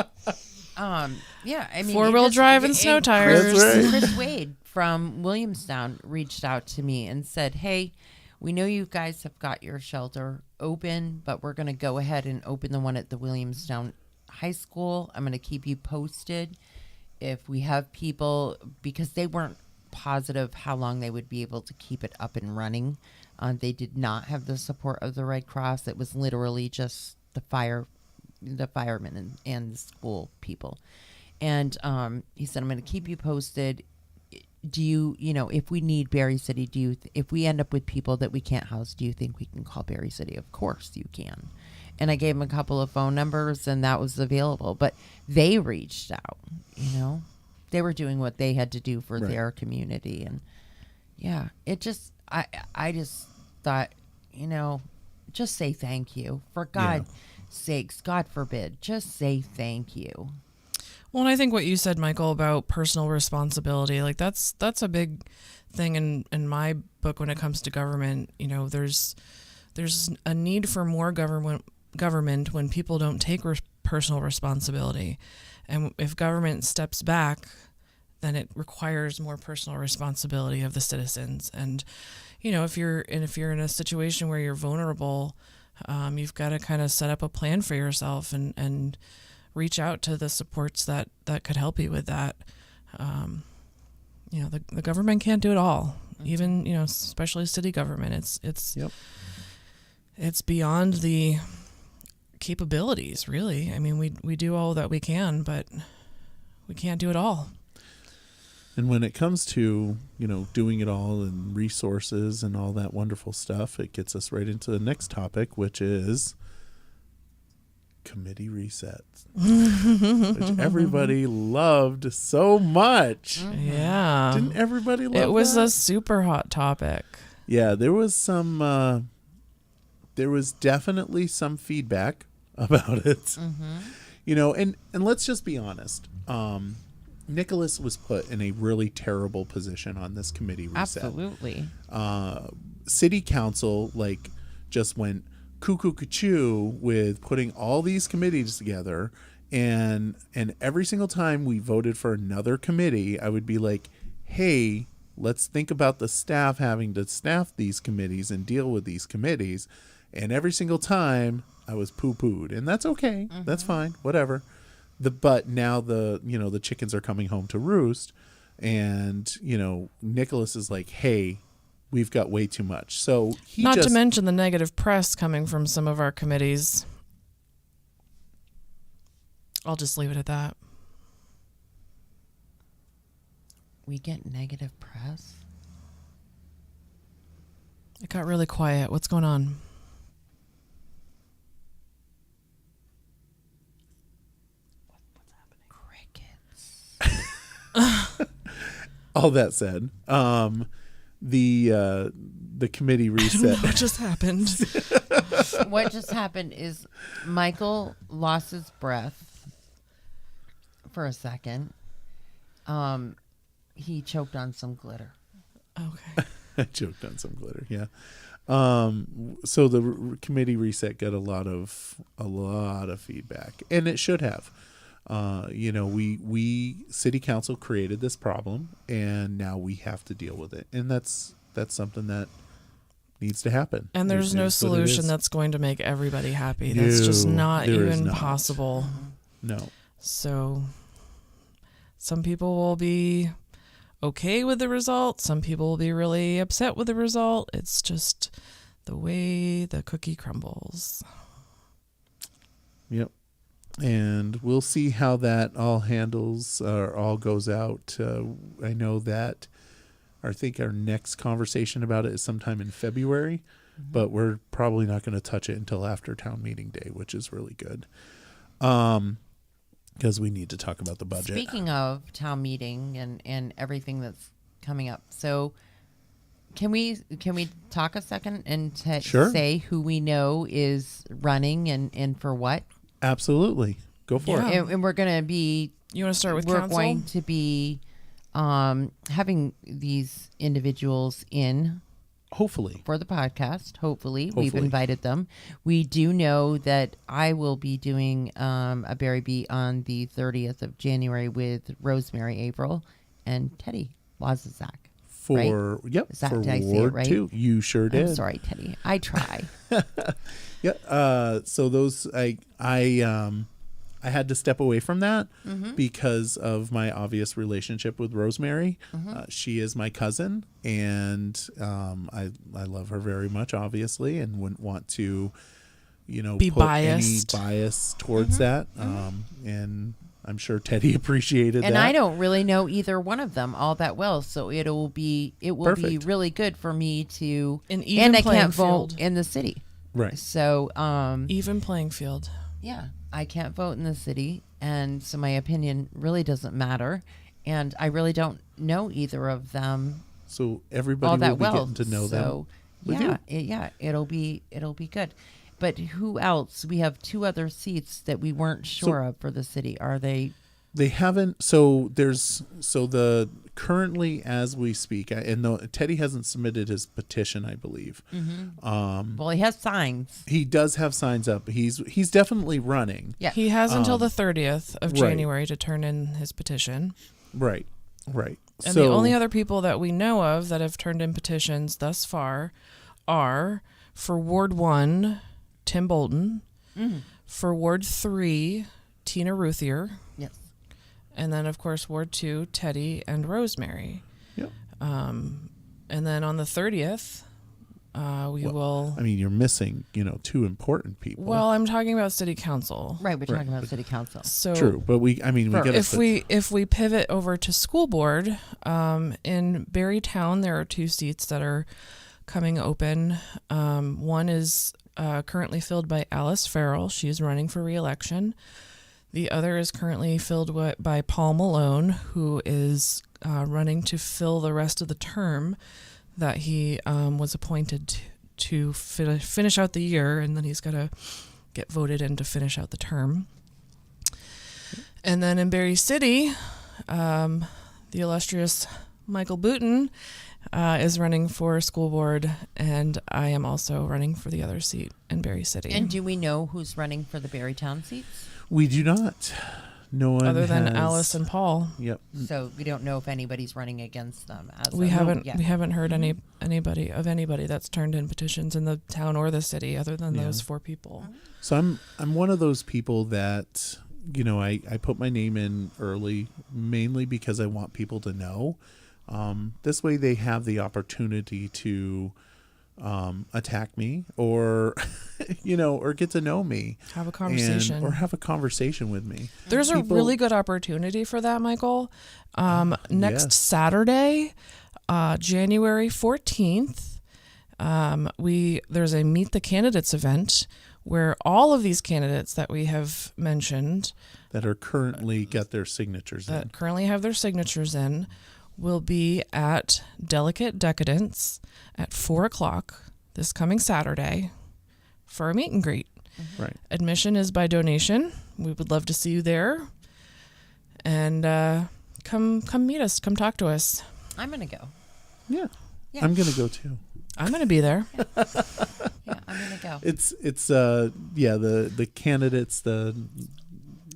Speaker 3: Yeah, I mean,
Speaker 2: 4-wheel drive and snow tires.
Speaker 1: That's right.
Speaker 3: Chris Wade from Williamstown reached out to me and said, hey, we know you guys have got your shelter open, but we're going to go ahead and open the one at the Williamstown High School. I'm going to keep you posted if we have people, because they weren't positive how long they would be able to keep it up and running. They did not have the support of the Red Cross. It was literally just the firemen and the school people. And he said, I'm going to keep you posted. Do you, if we need Barre City, if we end up with people that we can't house, do you think we can call Barre City? Of course you can. And I gave him a couple of phone numbers, and that was available. But they reached out, They were doing what they had to do for their community. And, yeah, it just, I just thought, just say thank you. For God's sakes, God forbid, just say thank you.
Speaker 2: Well, and I think what you said, Michael, about personal responsibility, like that's a big thing in my book when it comes to government. There's a need for more government when people don't take personal responsibility. And if government steps back, then it requires more personal responsibility of the citizens. And, if you're in a situation where you're vulnerable, you've got to kind of set up a plan for yourself and reach out to the supports that could help you with that. The government can't do it all. even, especially city government. It's
Speaker 1: Yep.
Speaker 2: it's beyond the capabilities, really. I mean, we do all that we can, but we can't do it all.
Speaker 1: And when it comes to, doing it all and resources and all that wonderful stuff, it gets us right into the next topic, which is committee resets, which everybody loved so much.
Speaker 2: Yeah.
Speaker 1: Didn't everybody love
Speaker 2: It was
Speaker 1: that?
Speaker 2: a super hot topic.
Speaker 1: Yeah, there was some, there was definitely some feedback about it. And let's just be honest. Nicholas was put in a really terrible position on this committee reset.
Speaker 3: Absolutely.
Speaker 1: City council just went cuckoo with putting all these committees together, and every single time we voted for another committee, I would be like, hey, let's think about the staff having to staff these committees and deal with these committees. And every single time I was poo-pooed, and that's okay. That's fine. Whatever. But now the chickens are coming home to roost, and Nicholas is like, hey, we've got way too much. So
Speaker 2: Not to mention the negative press coming from some of our committees. I'll just leave it at that.
Speaker 3: We get negative press.
Speaker 2: It got really quiet. What's going on?
Speaker 1: All that said, the committee reset.
Speaker 2: What just happened?
Speaker 3: What just happened is Michael lost his breath for a second. He choked on some glitter.
Speaker 2: Okay.
Speaker 1: I choked on some glitter. Yeah. So the committee reset got a lot of feedback, and it should have. We city council created this problem, and now we have to deal with it, and that's something that needs to happen.
Speaker 2: And there's no solution that's going to make everybody happy. That's just not even possible.
Speaker 1: No.
Speaker 2: So some people will be okay with the result. Some people will be really upset with the result. It's just the way the cookie crumbles.
Speaker 1: Yep. And we'll see how that all handles or all goes out. I know that I think our next conversation about it is sometime in February, but we're probably not going to touch it until after town meeting day, which is really good. Because we need to talk about the budget.
Speaker 3: Speaking of town meeting and everything that's coming up, so can we talk a second and
Speaker 1: Sure.
Speaker 3: say who we know is running and for what?
Speaker 1: Absolutely. Go for
Speaker 2: Yeah.
Speaker 1: it.
Speaker 3: And we're going to be.
Speaker 2: You want to start with
Speaker 3: We're
Speaker 2: council?
Speaker 3: going to be having these individuals in
Speaker 1: Hopefully.
Speaker 3: for the podcast. Hopefully. We've
Speaker 1: Hopefully.
Speaker 3: invited them. We do know that I will be doing a Barre Beat on the 30th of January with Rosemary April and Teddy Wazazak.
Speaker 1: For Yep.
Speaker 3: Is that-
Speaker 1: for
Speaker 3: did I say it
Speaker 1: Ward
Speaker 3: right?
Speaker 1: 2. You sure did.
Speaker 3: I'm sorry, Teddy. I try.
Speaker 1: Yeah. So those I had to step away from that because of my obvious relationship with Rosemary. She is my cousin, and I love her very much, obviously, and wouldn't want to,
Speaker 2: Be
Speaker 1: put
Speaker 2: biased.
Speaker 1: any bias towards that. And I'm sure Teddy appreciated
Speaker 3: And
Speaker 1: that.
Speaker 3: I don't really know either one of them all that well, so it will be
Speaker 1: Perfect.
Speaker 3: really good for me to
Speaker 2: An even
Speaker 3: and I
Speaker 2: playing
Speaker 3: can't vote
Speaker 2: field.
Speaker 3: in the city.
Speaker 1: Right.
Speaker 3: So
Speaker 2: Even playing field.
Speaker 3: yeah, I can't vote in the city, and so my opinion really doesn't matter, and I really don't know either of them
Speaker 1: So everybody
Speaker 3: all that
Speaker 1: will be
Speaker 3: well.
Speaker 1: getting to know them.
Speaker 3: So
Speaker 1: with
Speaker 3: yeah, it'll be good. But who else? We have two other seats that we weren't sure of for the city. Are they?
Speaker 1: They haven't. The currently as we speak, and Teddy hasn't submitted his petition, I believe.
Speaker 3: Well, he has signs.
Speaker 1: He does have signs up. He's definitely running.
Speaker 3: Yeah.
Speaker 2: He has until the 30th of
Speaker 1: right.
Speaker 2: January to turn in his petition.
Speaker 1: Right.
Speaker 2: And the only other people that we know of that have turned in petitions thus far are for Ward 1, Tim Bolton, for Ward 3, Tina Ruthier,
Speaker 3: Yes.
Speaker 2: and then, of course, Ward 2, Teddy and Rosemary.
Speaker 1: Yep.
Speaker 2: And then on the 30th, we will.
Speaker 1: I mean, you're missing, two important people.
Speaker 2: Well, I'm talking about city council.
Speaker 3: Right, we're talking about city council.
Speaker 2: So
Speaker 1: True, but we got
Speaker 2: if we pivot over to school board, in Barrytown there are 2 seats that are coming open. One is currently filled by Alice Farrell. She's running for re-election. The other is currently filled by Paul Malone, who is running to fill the rest of the term that he was appointed to finish out the year, and then he's got to get voted in to finish out the term. And then in Barre City, the illustrious Michael Booten is running for school board, and I am also running for the other seat in Barre City.
Speaker 3: And do we know who's running for the Barrytown seats?
Speaker 1: We do not. No one
Speaker 2: other than
Speaker 1: has.
Speaker 2: Alice and Paul.
Speaker 1: Yep.
Speaker 3: So we don't know if anybody's running against them.
Speaker 2: We haven't heard anybody that's turned in petitions in the town or the city other than those 4 people.
Speaker 1: So I'm one of those people that I put my name in early, mainly because I want people to know. This way they have the opportunity to attack me or or get to know me,
Speaker 2: have a conversation,
Speaker 1: or have a conversation with me.
Speaker 2: There's a really good opportunity for that, Michael. Next Saturday, January 14th, there's a Meet the Candidates event where all of these candidates that we have mentioned
Speaker 1: that are currently got their signatures
Speaker 2: that currently have their signatures in will be at Delicate Decadence at 4:00 this coming Saturday for a meet and greet.
Speaker 1: Right.
Speaker 2: Admission is by donation. We would love to see you there. And come meet us. Come talk to us.
Speaker 3: I'm going to go.
Speaker 1: Yeah. I'm going to go too.
Speaker 2: I'm going to be there.
Speaker 3: Yeah, I'm going to go.
Speaker 1: It's the candidates,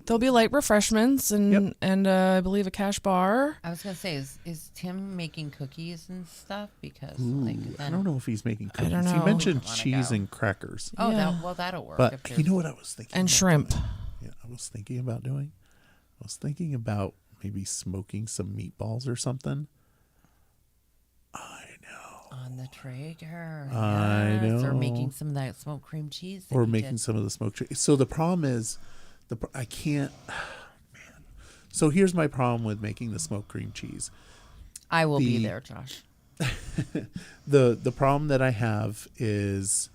Speaker 2: there'll be light refreshments and I believe a cash bar.
Speaker 3: I was going to say, is Tim making cookies and stuff? Because
Speaker 1: I don't know if he's making cookies.
Speaker 2: I don't know.
Speaker 1: He mentioned cheese and crackers.
Speaker 3: Oh,
Speaker 2: Yeah.
Speaker 3: that'll work.
Speaker 1: But you know what I was thinking?
Speaker 2: And shrimp.
Speaker 1: Yeah, I was thinking about doing? I was thinking about maybe smoking some meatballs or something. I know.
Speaker 3: On the Traeger.
Speaker 1: I know.
Speaker 3: Or making some of that smoked cream cheese.
Speaker 1: Or making some of the smoked cheese. So the problem is, I can't. Man. So here's my problem with making the smoked cream cheese.
Speaker 3: I will be there, Josh.
Speaker 1: The problem that I have is,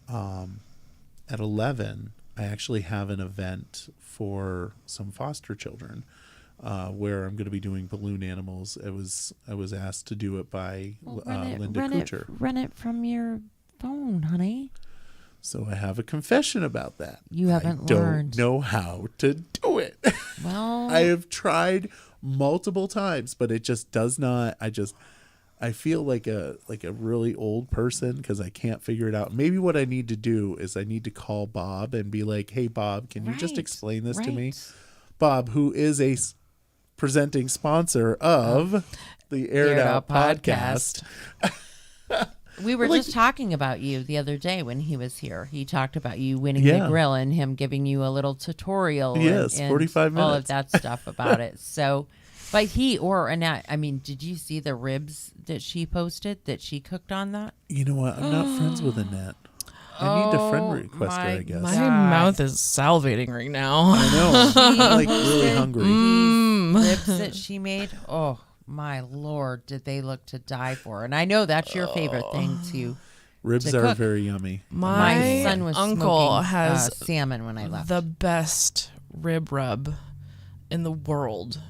Speaker 1: at 11, I actually have an event for some foster children, where I'm going to be doing balloon animals. I was asked to do it by Linda Kuchar.
Speaker 3: Run it from your phone, honey.
Speaker 1: So I have a confession about that.
Speaker 3: You haven't learned.
Speaker 1: I don't know how to do it.
Speaker 3: Well,
Speaker 1: I have tried multiple times, but it just does not. I feel like a really old person because I can't figure it out. Maybe what I need to do is I need to call Bob and be like, "Hey, Bob, can you just explain this to me?" Bob, who is a presenting sponsor of the Aired Out podcast.
Speaker 3: We were just talking about you the other day when he was here. He talked about you winning the grill and him giving you a little tutorial.
Speaker 1: Yes,
Speaker 3: and
Speaker 1: 45 minutes.
Speaker 3: All of that stuff about it. So, but Annette, I mean, did you see the ribs that she posted that she cooked on that?
Speaker 1: You know what? I'm not friends with Annette. I need a friend request her, I guess.
Speaker 2: My mouth is salivating right now.
Speaker 1: I know. I'm like really hungry.
Speaker 3: Ribs that she made. Oh, my Lord, did they look to die for? And I know that's your favorite thing to
Speaker 1: Ribs
Speaker 3: to
Speaker 1: are
Speaker 3: cook.
Speaker 1: very yummy.
Speaker 3: My son was
Speaker 2: uncle
Speaker 3: smoking,
Speaker 2: has
Speaker 3: salmon when I left.
Speaker 2: the best rib rub in the world.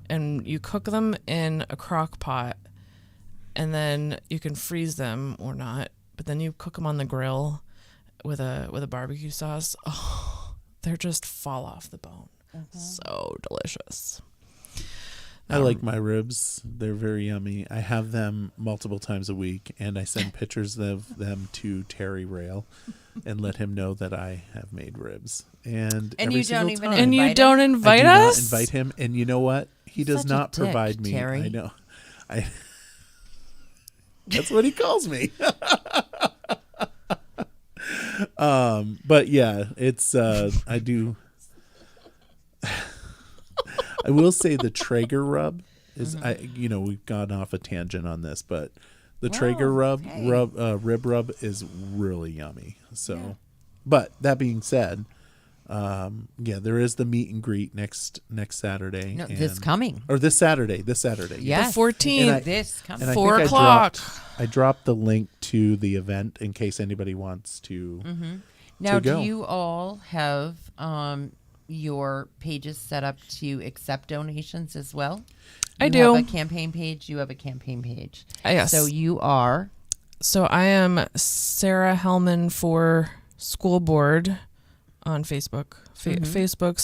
Speaker 2: And you cook them in a crock pot, and then you can freeze them or not. But then you cook them on the grill with a barbecue sauce. Oh, they're just fall off the bone. So delicious.
Speaker 1: I like my ribs. They're very yummy. I have them multiple times a week, and I send pictures of them to Terry Rail and let him know that I have made ribs. And every
Speaker 3: you
Speaker 1: single
Speaker 3: don't even
Speaker 1: time,
Speaker 2: And you
Speaker 3: invite
Speaker 2: don't
Speaker 3: him?
Speaker 2: invite
Speaker 1: I do not
Speaker 2: us?
Speaker 1: invite him, and you know what? He does
Speaker 3: Such a
Speaker 1: not
Speaker 3: dick,
Speaker 1: provide me.
Speaker 3: Terry.
Speaker 1: I know. That's what he calls me. But yeah, it's I do. I will say the Traeger rub is we've gone off a tangent on this, but the
Speaker 3: Well,
Speaker 1: Traeger
Speaker 3: hey.
Speaker 1: rib rub is really yummy. So, but that being said, there is the meet and greet next Saturday.
Speaker 3: No, this coming.
Speaker 1: Or this Saturday.
Speaker 3: Yes.
Speaker 2: The 14th.
Speaker 3: This coming.
Speaker 1: And I
Speaker 2: 4
Speaker 1: think
Speaker 2: o'clock.
Speaker 1: I dropped the link to the event in case anybody wants to.
Speaker 3: Now,
Speaker 1: go.
Speaker 3: do you all have your pages set up to accept donations as well?
Speaker 2: I
Speaker 3: You
Speaker 2: do.
Speaker 3: have a campaign page. You have a campaign page.
Speaker 2: Yes.
Speaker 3: So you are.
Speaker 2: So I am Sarah Helman for School Board on Facebook. Facebook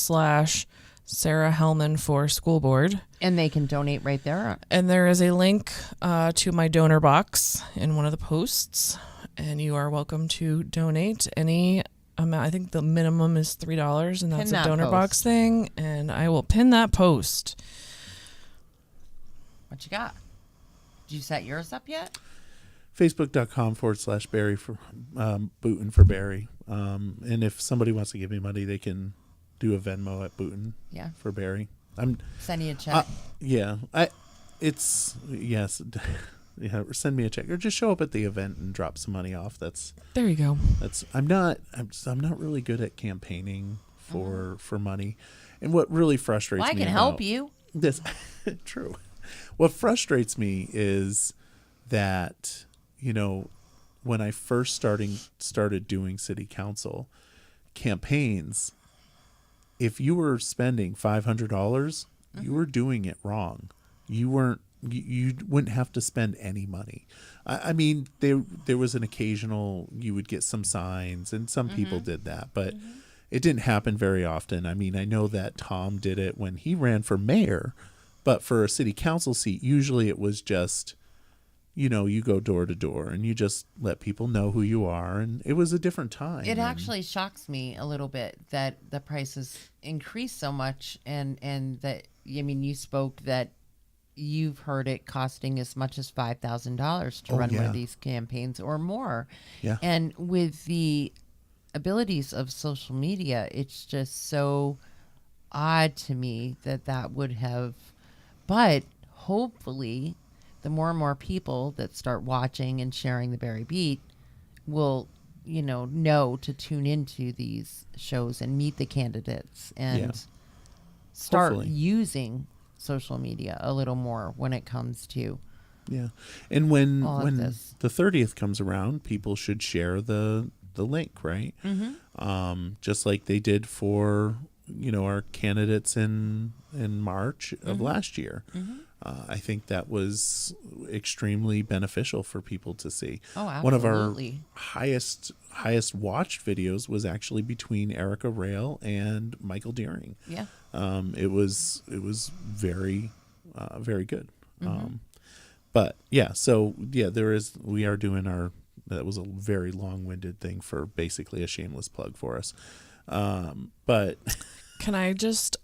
Speaker 2: / Sarah Helman for School Board.
Speaker 3: And they can donate right there.
Speaker 2: And there is a link to my donor box in one of the posts. And you are welcome to donate any amount. I think the minimum is $3, and that's
Speaker 3: Pin
Speaker 2: a
Speaker 3: that
Speaker 2: donor
Speaker 3: post.
Speaker 2: box thing. And I will pin that post.
Speaker 3: What you got? Did you set yours up yet?
Speaker 1: Facebook.com/Barry for Bootin for Barry. And if somebody wants to give me money, they can do a Venmo at Bootin for Barry.
Speaker 3: Send you a check.
Speaker 1: Send me a check or just show up at the event and drop some money off.
Speaker 2: There you go.
Speaker 1: I'm not really good at campaigning for money. And what really frustrates me,
Speaker 3: I can help you.
Speaker 1: This true. What frustrates me is that, when I first started doing city council campaigns, if you were spending $500, you were doing it wrong. You wouldn't have to spend any money. I mean, there was an occasional, you would get some signs, and some people did that, but it didn't happen very often. I mean, I know that Tom did it when he ran for mayor, but for a city council seat, usually it was just, you go door to door and you just let people know who you are. And it was a different time.
Speaker 3: It actually shocks me a little bit that the prices increased so much, and that, you spoke that you've heard it costing as much as $5,000 to run one of these campaigns or more.
Speaker 1: Yeah.
Speaker 3: And with the abilities of social media, it's just so odd to me that would have, but hopefully the more and more people that start watching and sharing the Barry Beat will, know to tune into these shows and meet the candidates and start
Speaker 1: Hopefully.
Speaker 3: Using social media a little more when it comes to
Speaker 1: and when
Speaker 3: this.
Speaker 1: the 30th comes around, people should share the link, right? Just like they did for our candidates in March of last year. I think that was extremely beneficial for people to see.
Speaker 3: Oh, absolutely.
Speaker 1: One of our highest watched videos was actually between Erica Rail and Michael Deering.
Speaker 3: Yeah.
Speaker 1: It was very very good. But we are doing that was a very long-winded thing for basically a shameless plug for us. But
Speaker 2: Can I just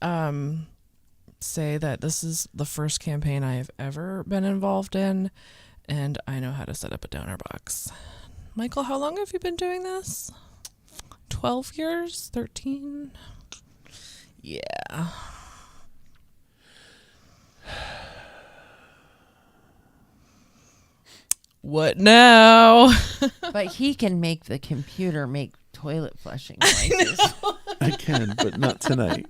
Speaker 2: say that this is the first campaign I have ever been involved in, and I know how to set up a donor box. Michael, how long have you been doing this? 12 years? 13? Yeah. What now?
Speaker 3: But he can make the computer make toilet flushing noises.
Speaker 1: I can, but not tonight.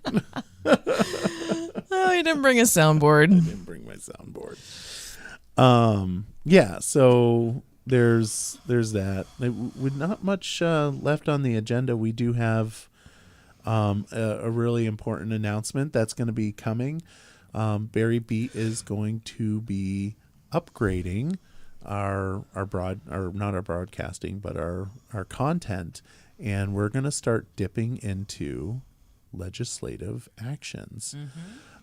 Speaker 2: Oh, you didn't bring a soundboard.
Speaker 1: Didn't bring my soundboard. So there's that. With not much left on the agenda, we do have a really important announcement that's going to be coming. Barry Beat is going to be upgrading our not our broadcasting, but our content, and we're going to start dipping into legislative actions.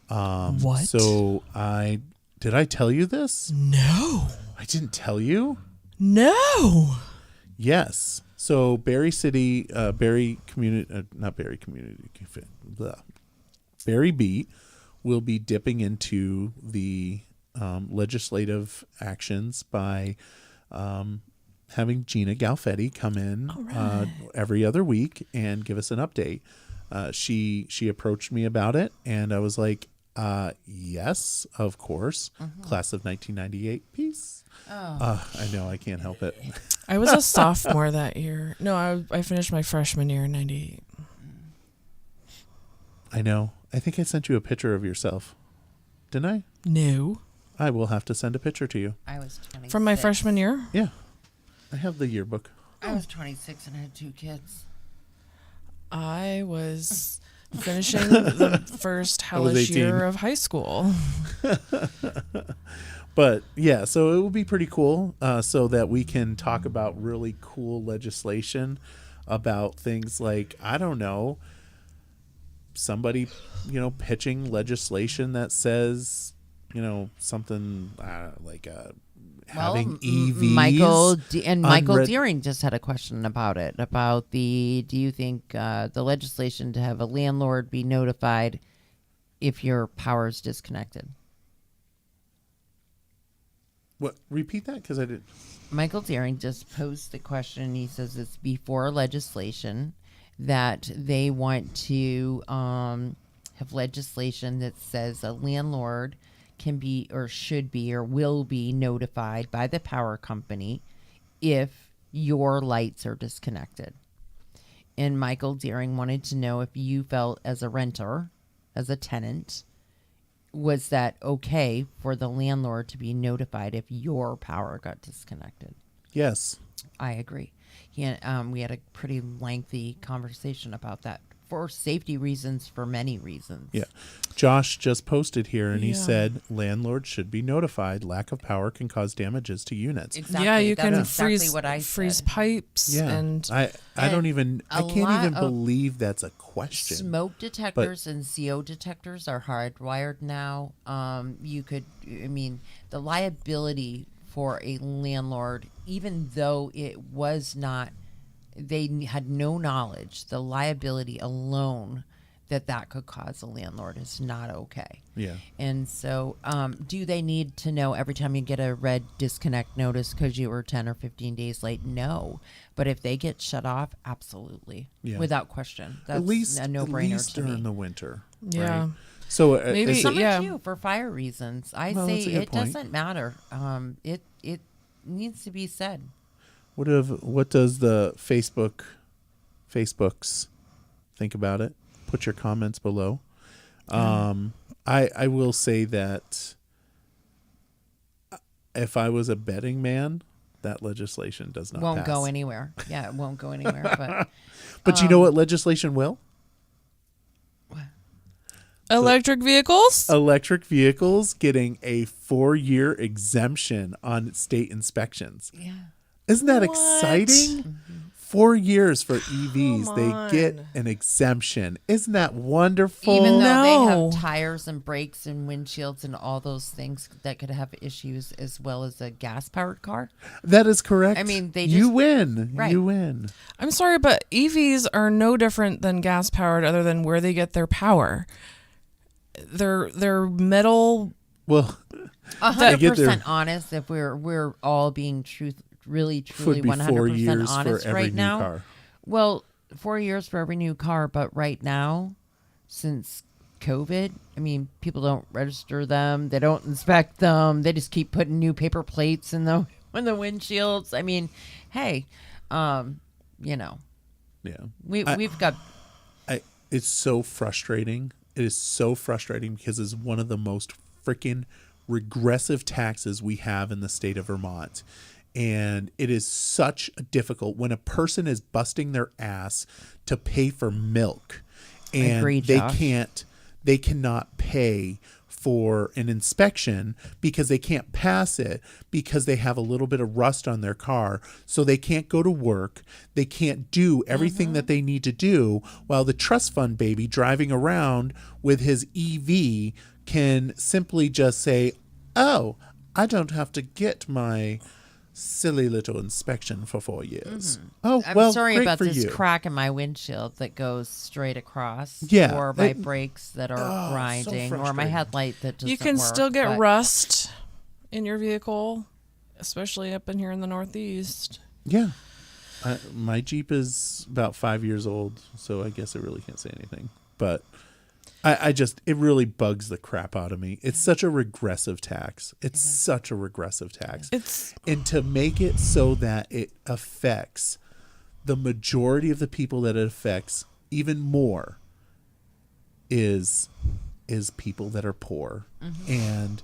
Speaker 2: What?
Speaker 1: So did I tell you this?
Speaker 2: No.
Speaker 1: I didn't tell you?
Speaker 2: No.
Speaker 1: Yes. So Barry City, Barry Beat will be dipping into the legislative actions by having Gina Galfetti come in every other week and give us an update. She approached me about it, and I was like, Yes, of course. Class of 1998. Peace. I know, I can't help it.
Speaker 2: I was a sophomore that year. No, I finished my freshman year in 98.
Speaker 1: I know. I think I sent you a picture of yourself. Didn't I?
Speaker 2: No.
Speaker 1: I will have to send a picture to you.
Speaker 3: I was 26.
Speaker 2: From my freshman year?
Speaker 1: Yeah. I have the yearbook.
Speaker 3: I was 26 and had 2 kids.
Speaker 2: I was finishing the first hellish
Speaker 1: 18.
Speaker 2: year of high school.
Speaker 1: But yeah, so it will be pretty cool so that we can talk about really cool legislation about things like, I don't know, somebody, pitching legislation that says, something like having EVs.
Speaker 3: Michael Deering just had a question about it, do you think the legislation to have a landlord be notified if your power is disconnected?
Speaker 1: What? Repeat that, because I didn't.
Speaker 3: Michael Deering just posed the question. He says it's before legislation that they want to have legislation that says a landlord can be or should be or will be notified by the power company if your lights are disconnected. And Michael Deering wanted to know if you felt as a renter, as a tenant, was that okay for the landlord to be notified if your power got disconnected?
Speaker 1: Yes.
Speaker 3: I agree. We had a pretty lengthy conversation about that for safety reasons, for many reasons.
Speaker 1: Yeah. Josh just posted here and he
Speaker 2: Yeah.
Speaker 1: said landlords should be notified. Lack of power can cause damages to units.
Speaker 3: Exactly.
Speaker 2: Yeah, you
Speaker 3: That's
Speaker 2: can
Speaker 3: exactly
Speaker 2: freeze
Speaker 3: said.
Speaker 2: pipes.
Speaker 1: Yeah.
Speaker 2: And
Speaker 1: I can't
Speaker 3: a
Speaker 1: even
Speaker 3: lot of
Speaker 1: believe that's a question.
Speaker 3: Smoke detectors and CO detectors are hardwired now. The liability for a landlord, even though it was not, they had no knowledge, the liability alone that could cause a landlord is not okay.
Speaker 1: Yeah.
Speaker 3: And so do they need to know every time you get a red disconnect notice because you were 10 or 15 days late? No. But if they get shut off, absolutely.
Speaker 1: Yeah.
Speaker 3: Without question. That's
Speaker 1: at least
Speaker 3: a no-brainer to
Speaker 1: during
Speaker 3: me.
Speaker 1: the winter.
Speaker 2: Yeah.
Speaker 1: Right? So
Speaker 2: Maybe-
Speaker 1: is it-
Speaker 3: Summer
Speaker 2: Yeah.
Speaker 3: too, for fire reasons. I
Speaker 1: Well,
Speaker 3: say
Speaker 1: that's a good
Speaker 3: it
Speaker 1: point.
Speaker 3: doesn't matter. It needs to be said.
Speaker 1: what does the Facebooks think about it? Put your comments below. I will say that if I was a betting man, that legislation does not
Speaker 3: Won't
Speaker 1: pass.
Speaker 3: go anywhere. Yeah, it won't go anywhere.
Speaker 1: But you know what legislation will?
Speaker 2: Electric vehicles?
Speaker 1: Electric vehicles getting a 4-year exemption on state inspections.
Speaker 3: Yeah.
Speaker 1: Isn't that
Speaker 2: What?
Speaker 1: exciting? 4 years for EVs.
Speaker 2: Come
Speaker 1: They get
Speaker 2: on.
Speaker 1: an exemption. Isn't that wonderful?
Speaker 3: Even though they
Speaker 2: No.
Speaker 3: have tires and brakes and windshields and all those things that could have issues as well as a gas-powered car.
Speaker 1: That is correct.
Speaker 3: I mean, they
Speaker 1: you
Speaker 3: just-
Speaker 1: win.
Speaker 3: Right.
Speaker 1: You win.
Speaker 2: I'm sorry, but EVs are no different than gas powered other than where they get their power. They're metal.
Speaker 1: Well,
Speaker 3: 100% honest. If we're all being really truly
Speaker 1: would be 4
Speaker 3: 100%
Speaker 1: years for
Speaker 3: honest
Speaker 1: every
Speaker 3: right
Speaker 1: new
Speaker 3: now.
Speaker 1: car.
Speaker 3: Well, 4 years for every new car, but right now, since COVID, I mean, people don't register them, they don't inspect them, they just keep putting new paper plates in the windshields. I mean, hey,
Speaker 1: Yeah.
Speaker 3: we've got.
Speaker 1: It's so frustrating. It is so frustrating because it's one of the most freaking regressive taxes we have in the state of Vermont. And it is such a difficult when a person is busting their ass to pay for milk and
Speaker 3: Agreed, Josh.
Speaker 1: they cannot pay for an inspection because they can't pass it because they have a little bit of rust on their car. So they can't go to work. They can't do everything that they need to do, while the trust fund baby driving around with his EV can simply just say, oh, I don't have to get my silly little inspection for 4 years. Oh,
Speaker 3: I'm
Speaker 1: well,
Speaker 3: sorry
Speaker 1: great
Speaker 3: about
Speaker 1: for
Speaker 3: this
Speaker 1: you.
Speaker 3: crack in my windshield that goes straight across.
Speaker 1: Yeah,
Speaker 3: Or my
Speaker 1: it-
Speaker 3: brakes that are
Speaker 1: so
Speaker 3: grinding, or my
Speaker 1: frustrating.
Speaker 3: headlight that doesn't
Speaker 2: You can
Speaker 3: work,
Speaker 2: still get
Speaker 3: but-
Speaker 2: rust in your vehicle, especially up in here in the Northeast.
Speaker 1: Yeah. My Jeep is about 5 years old, so I guess I really can't say anything. But It really bugs the crap out of me. It's such a regressive tax. It's such a regressive tax. And to make it so that it affects the majority of the people that it affects even more is people that are poor. And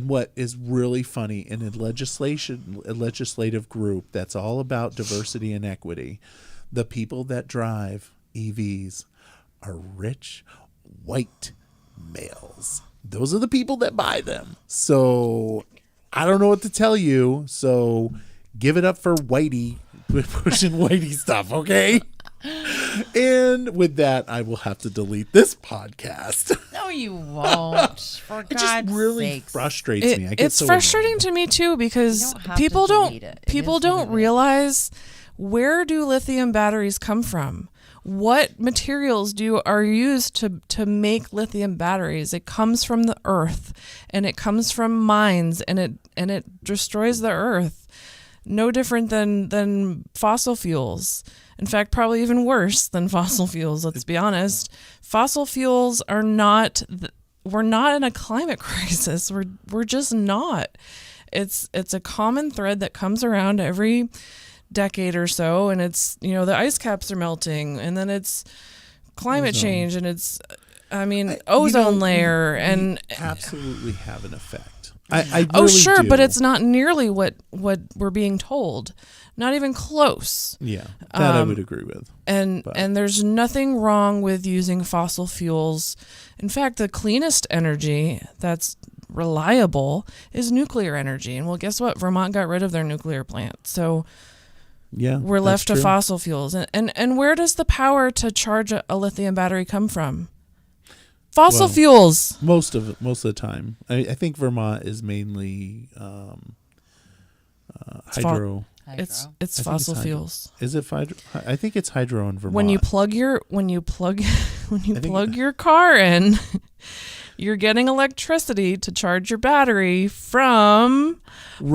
Speaker 1: what is really funny in a legislative group that's all about diversity and equity, the people that drive EVs are rich white males. Those are the people that buy them. So I don't know what to tell you. So give it up for Whitey pushing Whitey stuff, okay? And with that, I will have to delete this podcast.
Speaker 3: No, you won't. For
Speaker 1: It
Speaker 3: God's
Speaker 1: just really
Speaker 3: sakes.
Speaker 1: frustrates me. I get
Speaker 2: It's
Speaker 1: so
Speaker 2: frustrating
Speaker 1: annoyed.
Speaker 2: to me too, because
Speaker 3: You don't have
Speaker 2: people
Speaker 3: to
Speaker 2: don't
Speaker 3: delete it. It
Speaker 2: people
Speaker 3: is what
Speaker 2: don't
Speaker 3: it is.
Speaker 2: realize, where do lithium batteries come from? What materials are used to make lithium batteries? It comes from the earth, and it comes from mines, and it destroys the earth. No different than fossil fuels. In fact, probably even worse than fossil fuels. Let's be honest. Fossil fuels are not. We're not in a climate crisis. We're just not. It's a common thread that comes around every decade or so, and it's, the ice caps are melting, and then it's climate change, and it's ozone layer, and
Speaker 1: absolutely have an effect. I really
Speaker 2: sure,
Speaker 1: do.
Speaker 2: but it's not nearly what we're being told. Not even close.
Speaker 1: Yeah, that I would agree with.
Speaker 2: And there's nothing wrong with using fossil fuels. In fact, the cleanest energy that's reliable is nuclear energy. And well, guess what? Vermont got rid of their nuclear plant. So
Speaker 1: yeah,
Speaker 2: we're left to
Speaker 1: true.
Speaker 2: fossil fuels. And where does the power to charge a lithium battery come from? Fossil fuels.
Speaker 1: Most of the time. I think Vermont is mainly hydro.
Speaker 2: It's
Speaker 1: I think
Speaker 2: fossil
Speaker 1: hydro.
Speaker 2: fuels.
Speaker 1: Is it hydro? I think it's hydro in Vermont.
Speaker 2: When you plug your car in, you're getting electricity to charge your battery from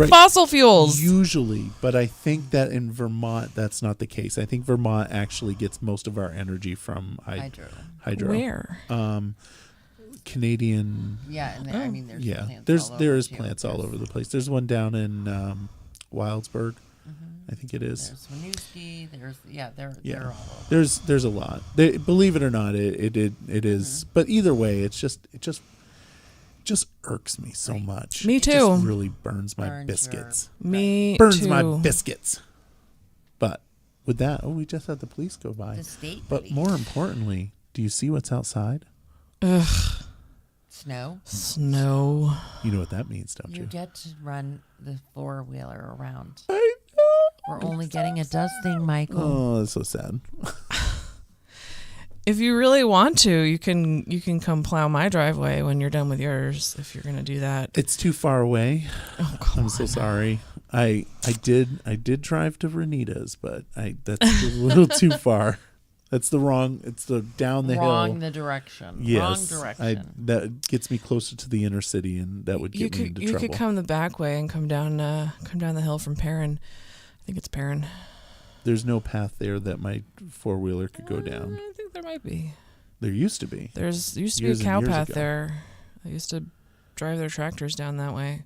Speaker 2: fossil fuels.
Speaker 1: Usually, but I think that in Vermont that's not the case. I think Vermont actually gets most of our energy from hydro.
Speaker 2: Where?
Speaker 1: Canadian.
Speaker 3: Yeah, and I mean, there's plants
Speaker 1: there's
Speaker 3: too.
Speaker 1: plants all over the place. There's one down in Wildsburg. I think it is.
Speaker 3: There's Winooski. They're all over.
Speaker 1: There's a lot. Believe it or not, it is. But either way, it just irks me so much.
Speaker 2: Me
Speaker 1: It
Speaker 2: too.
Speaker 1: just really burns my biscuits.
Speaker 2: Burns
Speaker 1: My biscuits. But with that, we just had the police go by.
Speaker 3: The state.
Speaker 1: But more importantly, do you see what's outside?
Speaker 2: Ugh.
Speaker 3: Snow.
Speaker 1: You know what that means, don't
Speaker 3: You
Speaker 1: you?
Speaker 3: get to run the 4-wheeler around.
Speaker 1: I know.
Speaker 3: We're only getting a dusting, Michael.
Speaker 1: Oh, that's so sad.
Speaker 2: If you really want to, you can come plow my driveway when you're done with yours, if you're going to do that.
Speaker 1: It's too far away.
Speaker 2: Oh, come
Speaker 1: I'm so sorry. I did drive to Renita's, but that's a little too far. That's it's the down the hill.
Speaker 3: Wrong the direction.
Speaker 1: Yes,
Speaker 3: Wrong direction.
Speaker 1: that gets me closer to the inner city, and that would get me into trouble.
Speaker 2: You could come the back way and come down the hill from Perrin. I think it's Perrin.
Speaker 1: There's no path there that my 4-wheeler could go down.
Speaker 2: I think there might be.
Speaker 1: There used to be.
Speaker 2: There used to
Speaker 1: Years
Speaker 2: be a cow
Speaker 1: and years
Speaker 2: path
Speaker 1: ago.
Speaker 2: there. I used to drive their tractors down that way.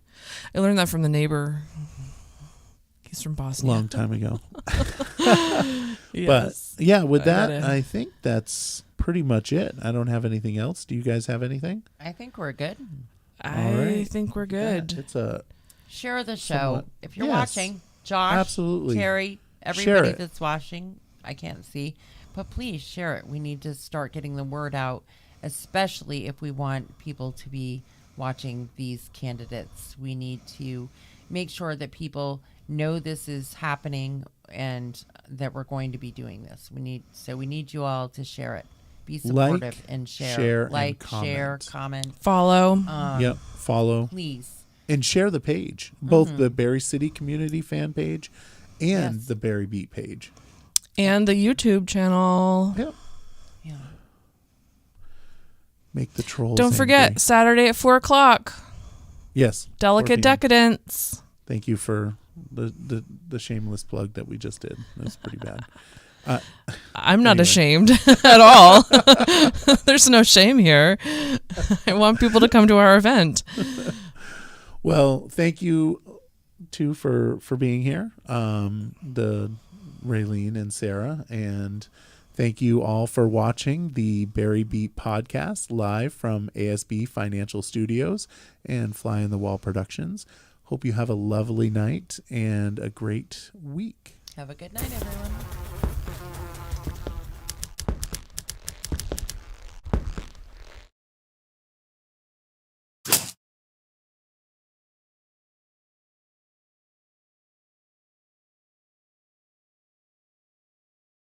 Speaker 2: I learned that from the neighbor. He's from Bosnia.
Speaker 1: Long time ago.
Speaker 2: Yes.
Speaker 1: But yeah, with that,
Speaker 2: gotta-
Speaker 1: I think that's pretty much it. I don't have anything else. Do you guys have anything?
Speaker 3: I think we're good.
Speaker 2: I
Speaker 1: right.
Speaker 2: think we're good.
Speaker 1: Yeah, it's a
Speaker 3: Share the show.
Speaker 1: Somewhat.
Speaker 3: If you're
Speaker 1: Yes.
Speaker 3: watching, Josh,
Speaker 1: Absolutely.
Speaker 3: Terry,
Speaker 1: Share
Speaker 3: everybody
Speaker 1: it.
Speaker 3: that's watching, I can't see, but please share it. We need to start getting the word out, especially if we want people to be watching these candidates. We need to make sure that people know this is happening and that we're going to be doing this. We need you all to share it. Be supportive
Speaker 1: Like,
Speaker 3: and share.
Speaker 1: share, and
Speaker 3: Like, share,
Speaker 1: comment.
Speaker 3: comment.
Speaker 2: Follow.
Speaker 1: yep. Follow
Speaker 3: Please.
Speaker 1: and share the page, both the Barre City Community fan page and
Speaker 3: Yes.
Speaker 1: the Barre Beat page.
Speaker 2: And the YouTube channel.
Speaker 1: Yep.
Speaker 3: Yeah.
Speaker 1: Make the trolls.
Speaker 2: Don't
Speaker 1: angry.
Speaker 2: forget, Saturday at 4:00.
Speaker 1: Yes.
Speaker 2: Delicate
Speaker 1: 4 p.m.
Speaker 2: Decadence.
Speaker 1: Thank you for the shameless plug that we just did. That was pretty bad.
Speaker 2: I'm not
Speaker 1: Anyway.
Speaker 2: ashamed at all. There's no shame here. I want people to come to our event.
Speaker 1: Well, thank you too for being here, the Raylene and Sarah, and thank you all for watching the Barre Beat podcast live from ASB Financial Studios and Fly on the Wall Productions. Hope you have a lovely night and a great week.
Speaker 3: Have a good night, everyone.